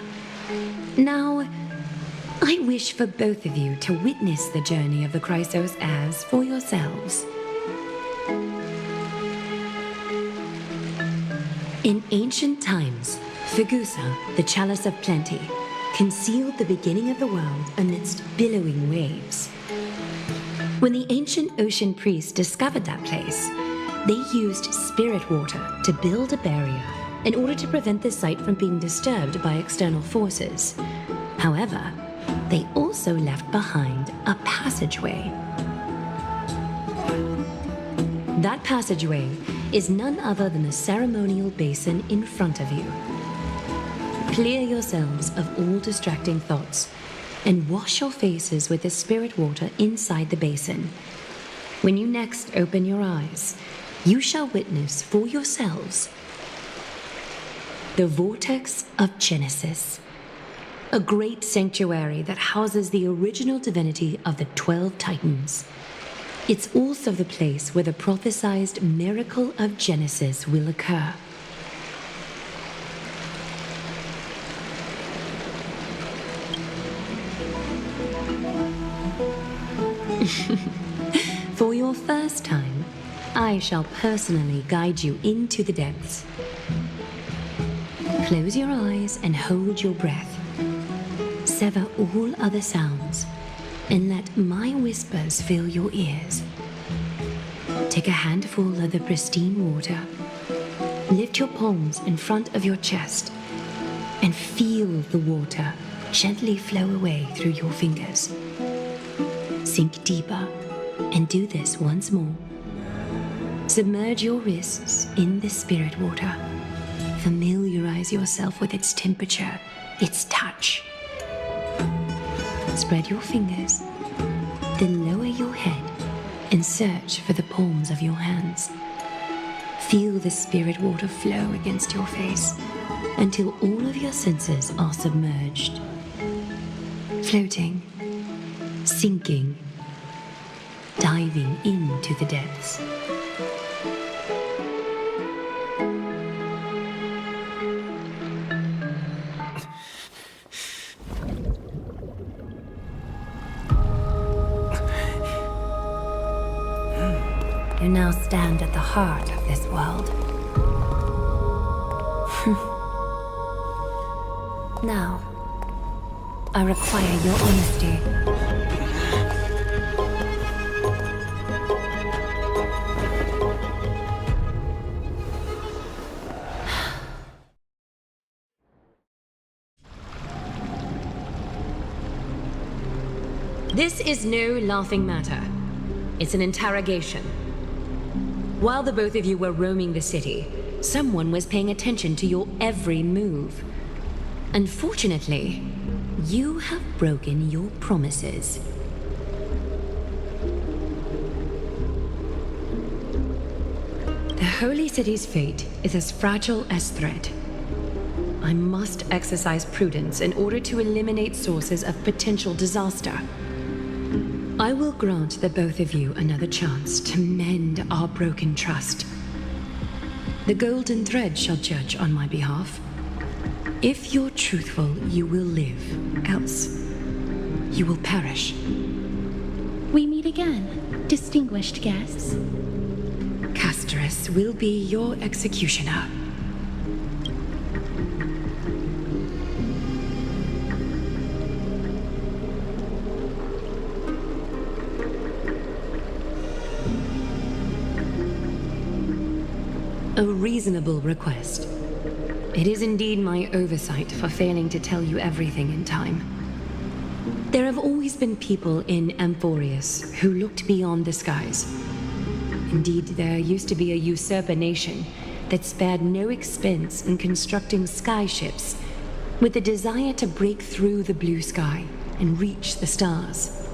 Now, I wish for both of you to witness the journey of the Chrysos heirs for yourselves. In ancient times, Fugusa, the Chalice of Plenty, concealed the beginning of the world amidst billowing waves. When the ancient ocean priests discovered that place, they used spirit water to build a barrier in order to prevent the site from being disturbed by external forces. However, they also left behind a passageway. That passageway is none other than the ceremonial basin in front of you. Clear yourselves of all distracting thoughts and wash your faces with the spirit water inside the basin. When you next open your eyes, you shall witness for yourselves the Vortex of Genesis, a great sanctuary that houses the original divinity of the 12 Titans. It's also the place where the prophesied miracle of Genesis will occur. For your first time, I shall personally guide you into the depths. Close your eyes and hold your breath. Sever all other sounds and let my whispers fill your ears. Take a handful of the pristine water, lift your palms in front of your chest, and feel the water gently flow away through your fingers. Sink deeper and do this once more. Submerge your wrists in the spirit water. Familiarize yourself with its temperature, its touch. Spread your fingers, then lower your head and search for the palms of your hands. Feel the spirit water flow against your face until all of your senses are submerged. Floating, sinking, diving into the depths. You now stand at the heart of this world. Now, I require your honesty. This is no laughing matter. It's an interrogation. While the both of you were roaming the city, someone was paying attention to your every move. Unfortunately, you have broken your promises. The Holy City's fate is as fragile as thread. I must exercise prudence in order to eliminate sources of potential disaster. I will grant the both of you another chance to mend our broken trust. The golden thread shall judge on my behalf. If you're truthful, you will live. Else, you will perish. We meet again, distinguished guests. Casterus will be your executioner. A reasonable request. It is indeed my oversight for failing to tell you everything in time. There have always been people in Amphoreus who looked beyond the skies. Indeed, there used to be a usurper nation that spared no expense in constructing skyships with the desire to break through the blue sky and reach the stars.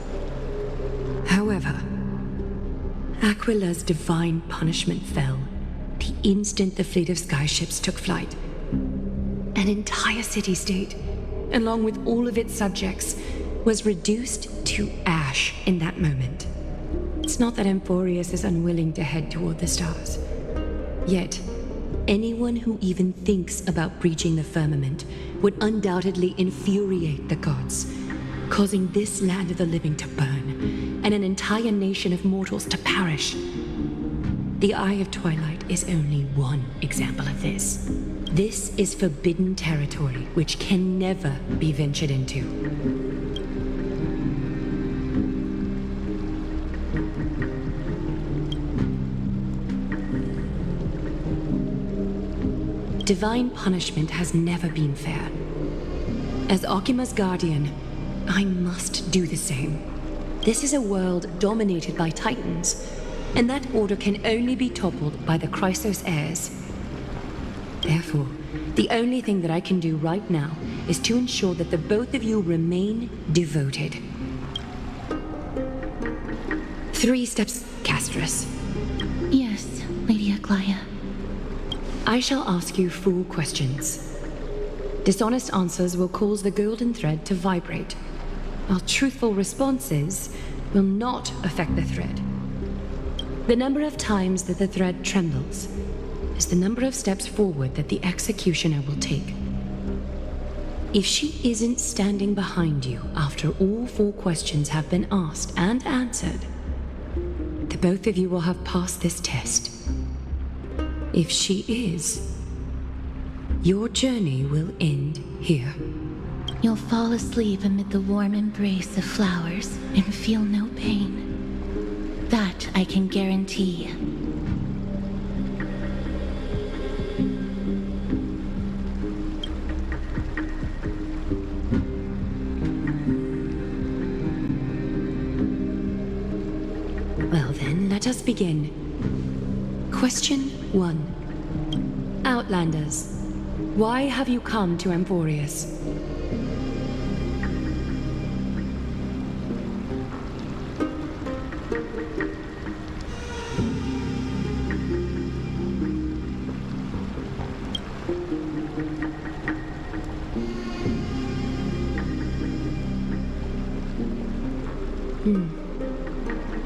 However, Aquila's divine punishment fell the instant the fleet of skyships took flight. An entire city-state, along with all of its subjects, was reduced to ash in that moment. It's not that Amphoreus is unwilling to head toward the stars. Yet, anyone who even thinks about breaching the firmament would undoubtedly infuriate the gods, causing this land of the living to burn, and an entire nation of mortals to perish. The Eye of Twilight is only one example of this. This is forbidden territory which can never be ventured into. Divine punishment has never been fair. As Okima's guardian, I must do the same. This is a world dominated by Titans, and that order can only be toppled by the Chrysos heirs. Therefore, the only thing that I can do right now is to ensure that the both of you remain devoted. 3 steps, Casterus. Yes, Lady Aglaya. I shall ask you 4 questions. Dishonest answers will cause the golden thread to vibrate, while truthful responses will not affect the thread. The number of times that the thread trembles is the number of steps forward that the executioner will take. If she isn't standing behind you after all 4 questions have been asked and answered, the both of you will have passed this test. If she is, your journey will end here. You'll fall asleep amid the warm embrace of flowers and feel no pain. That I can guarantee. Well then, let us begin. Question 1. Outlanders, why have you come to Amphoreus?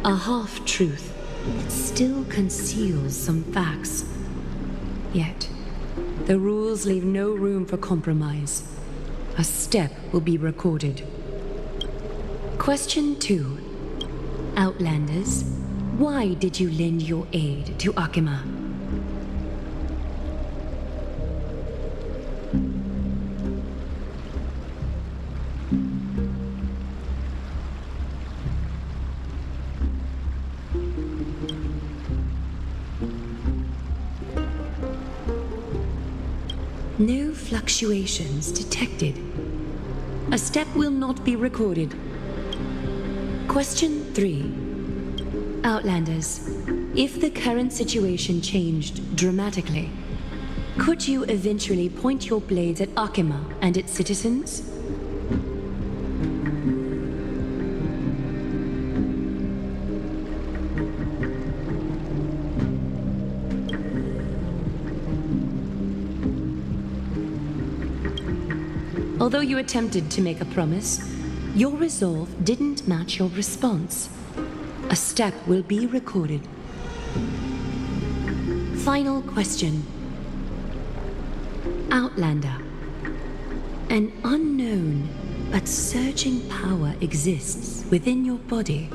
A half-truth that still conceals some facts. Yet, the rules leave no room for compromise. A step will be recorded. Question 2. Outlanders, why did you lend your aid to Akima? No fluctuations detected. A step will not be recorded. Question 3. Outlanders, if the current situation changed dramatically, could you eventually point your blades at Akima and its citizens? Although you attempted to make a promise, your resolve didn't match your response. A step will be recorded. Final question. Outlander. An unknown but surging power exists within your body.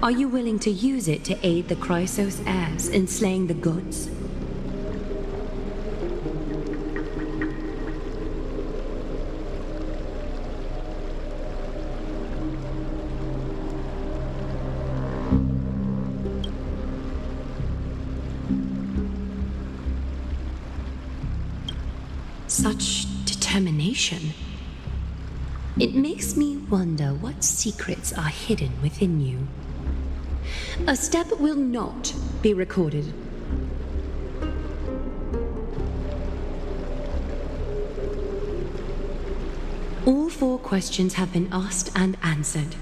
Are you willing to use it to aid the Chrysos heirs in slaying the gods? Such determination. It makes me wonder what secrets are hidden within you. A step will not be recorded. All 4 questions have been asked and answered.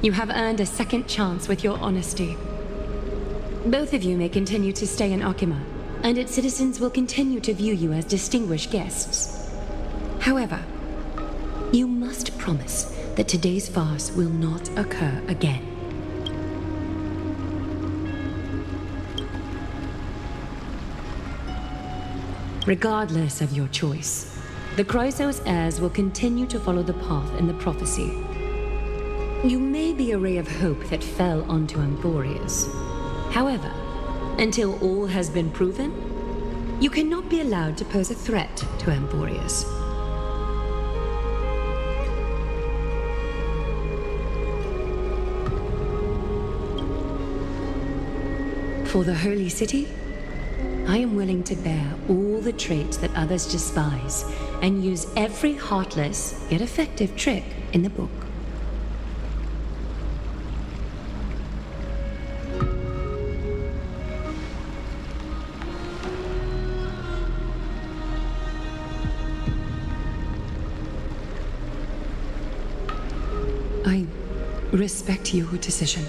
You have earned a second chance with your honesty. Both of you may continue to stay in Akima, and its citizens will continue to view you as distinguished guests. However, you must promise that today's farce will not occur again. Regardless of your choice, the Chrysos heirs will continue to follow the path in the prophecy. You may be a ray of hope that fell onto Amphoreus. However, until all has been proven, you cannot be allowed to pose a threat to Amphoreus. For the Holy City, I am willing to bear all the traits that others despise and use every heartless yet effective trick in the book. I respect your decision.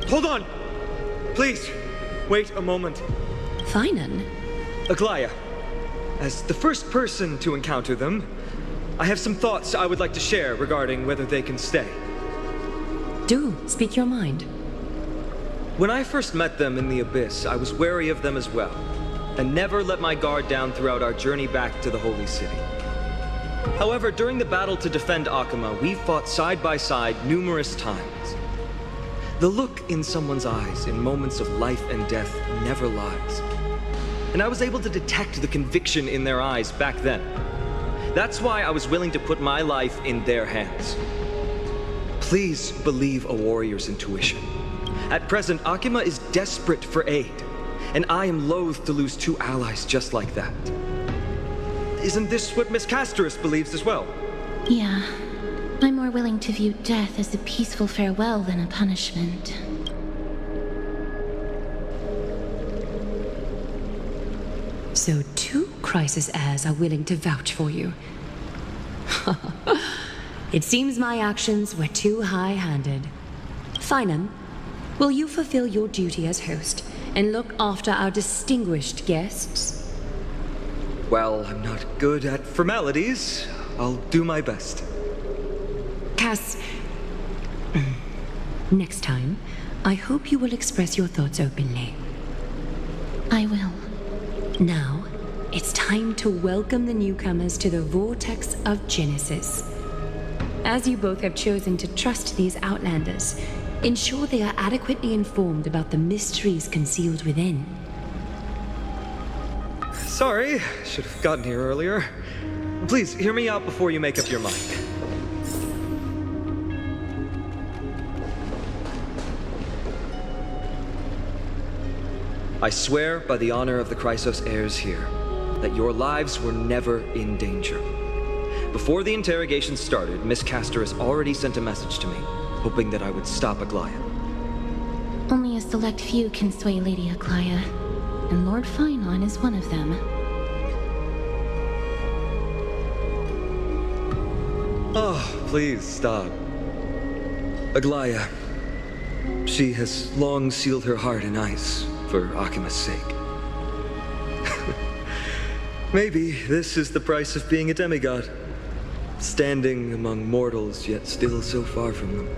Hold on! Please, wait a moment. Finan? Aglaya, as the first person to encounter them, I have some thoughts I would like to share regarding whether they can stay. Do speak your mind. When I first met them in the Abyss, I was wary of them as well, and never let my guard down throughout our journey back to the Holy City. However, during the battle to defend Akima, we fought side by side numerous times. The look in someone's eyes in moments of life and death never lies. And I was able to detect the conviction in their eyes back then. That's why I was willing to put my life in their hands. Please believe a warrior's intuition. At present, Akima is desperate for aid, and I am loath to lose 2 allies just like that. Isn't this what Miss Casterus believes as well? Yeah. I'm more willing to view death as a peaceful farewell than a punishment. So 2 Chrysos heirs are willing to vouch for you. It seems my actions were too high-handed. Finan, will you fulfill your duty as host and look after our distinguished guests? Well, I'm not good at formalities. I'll do my best. Cass, Next time, I hope you will express your thoughts openly. I will. Now, it's time to welcome the newcomers to the Vortex of Genesis. As you both have chosen to trust these Outlanders, ensure they are adequately informed about the mysteries concealed within. Sorry, should have gotten here earlier. Please, hear me out before you make up your mind. I swear by the honor of the Chrysos heirs here, that your lives were never in danger. Before the interrogation started, Miss Castorus already sent a message to me, hoping that I would stop Aglaya. Only a select few can sway Lady Aglaya, and Lord Phynon is one of them. Oh, please stop. Aglaya, she has long sealed her heart in ice for Akima's sake. Maybe this is the price of being a demigod. Standing among mortals, yet still so far from them.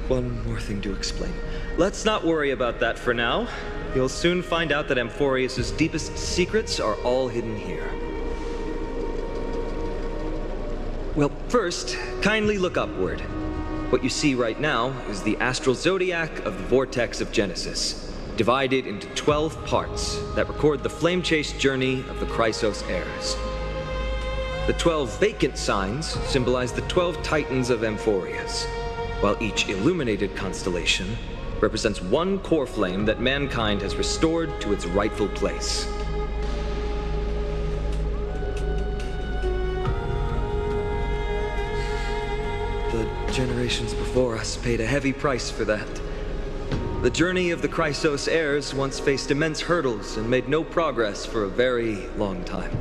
One more thing to explain. Let's not worry about that for now. You'll soon find out that Amphoreus' deepest secrets are all hidden here. Well, first, kindly look upward. What you see right now is the astral zodiac of the Vortex of Genesis, divided into 12 parts that record the flame-chased journey of the Chrysos heirs. The 12 vacant signs symbolize the 12 titans of Amphoreus, while each illuminated constellation represents one core flame that mankind has restored to its rightful place. The generations before us paid a heavy price for that. The journey of the Chrysos heirs once faced immense hurdles and made no progress for a very long time.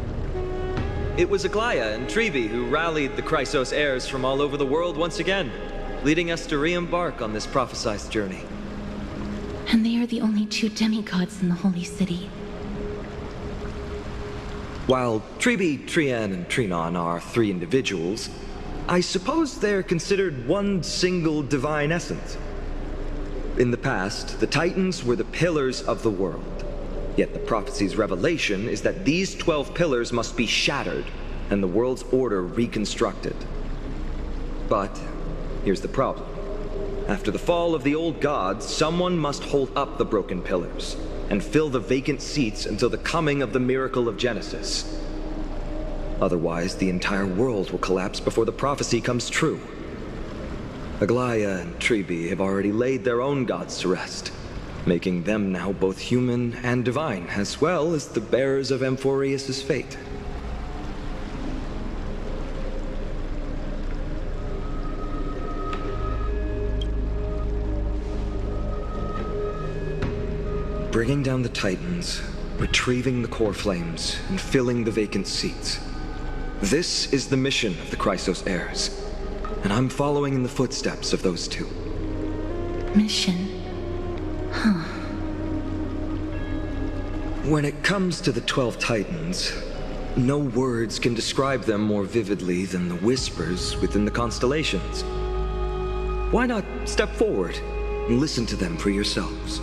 It was Aglaya and Tribi who rallied the Chrysos heirs from all over the world once again, leading us to re-embark on this prophesized journey. And they are the only two demigods in the Holy City. While Tribi, Trian, and Trinon are three individuals, I suppose they're considered one single divine essence. In the past, the Titans were the pillars of the world. Yet the prophecy's revelation is that these 12 pillars must be shattered and the world's order reconstructed. But here's the problem. After the fall of the old gods, someone must hold up the broken pillars and fill the vacant seats until the coming of the miracle of Genesis. Otherwise, the entire world will collapse before the prophecy comes true. Aglaya and Tribi have already laid their own gods to rest, making them now both human and divine, as well as the bearers of Amphoreus' fate. Bringing down the Titans, retrieving the core flames, and filling the vacant seats. This is the mission of the Chrysos heirs, and I'm following in the footsteps of those two. Mission? Huh. When it comes to the 12 Titans, no words can describe them more vividly than the whispers within the constellations. Why not step forward and listen to them for yourselves?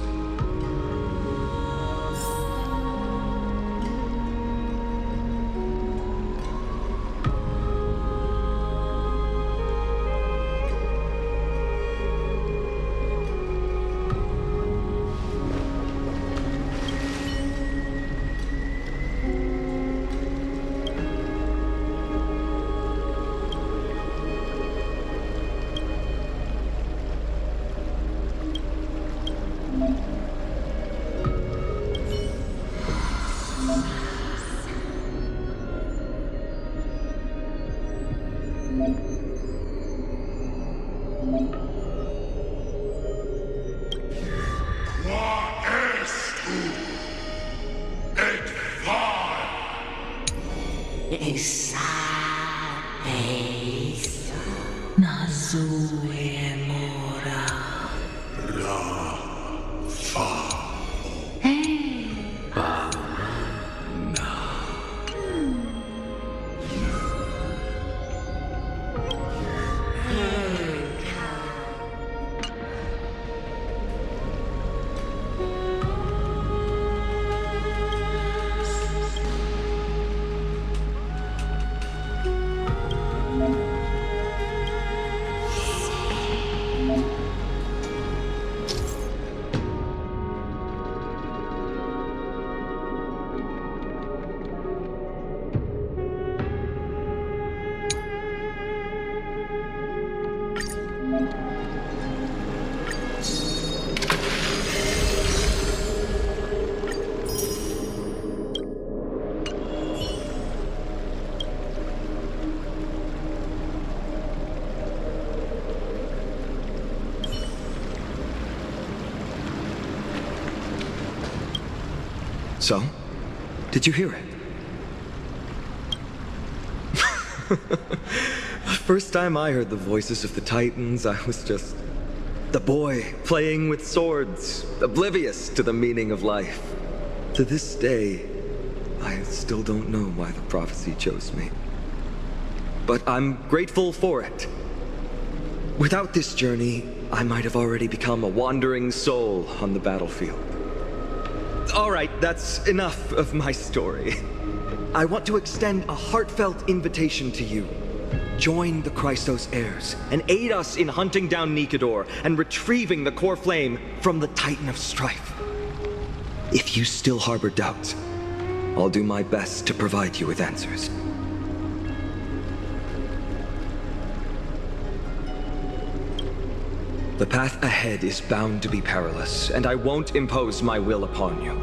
So, did you hear it? The first time I heard the voices of the Titans, I was just the boy playing with swords, oblivious to the meaning of life. To this day, I still don't know why the prophecy chose me. But I'm grateful for it. Without this journey, I might have already become a wandering soul on the battlefield. All right, that's enough of my story. I want to extend a heartfelt invitation to you. Join the Chrysos heirs and aid us in hunting down Nikedor and retrieving the core flame from the Titan of Strife. If you still harbor doubts, I'll do my best to provide you with answers. The path ahead is bound to be perilous, and I won't impose my will upon you.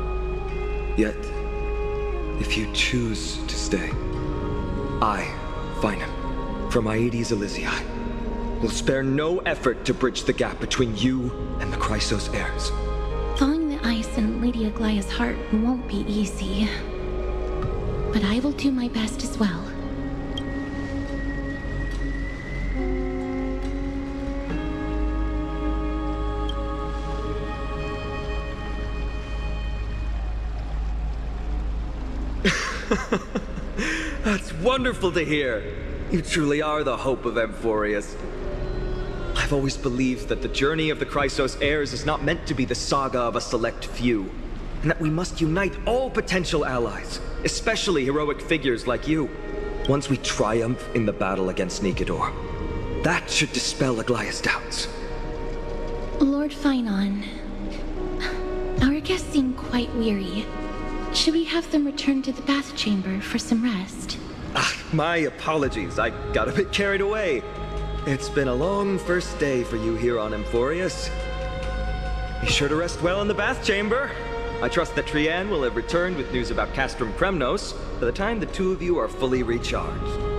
Yet, if you choose to stay, I, Finan, from Aedes Elysiae, will spare no effort to bridge the gap between you and the Chrysos heirs. Thawing the ice in Lady Aglaya's heart won't be easy. But I will do my best as well. That's wonderful to hear. You truly are the hope of Amphoreus. I've always believed that the journey of the Chrysos heirs is not meant to be the saga of a select few, and that we must unite all potential allies, especially heroic figures like you. Once we triumph in the battle against Nikedor, that should dispel Aglaya's doubts. Lord Finan, our guests seem quite weary. Should we have them return to the bath chamber for some rest? My apologies, I got a bit carried away. It's been a long first day for you here on Amphoreus. Be sure to rest well in the bath chamber. I trust that Trianne will have returned with news about Castrum Kremnos by the time the two of you are fully recharged.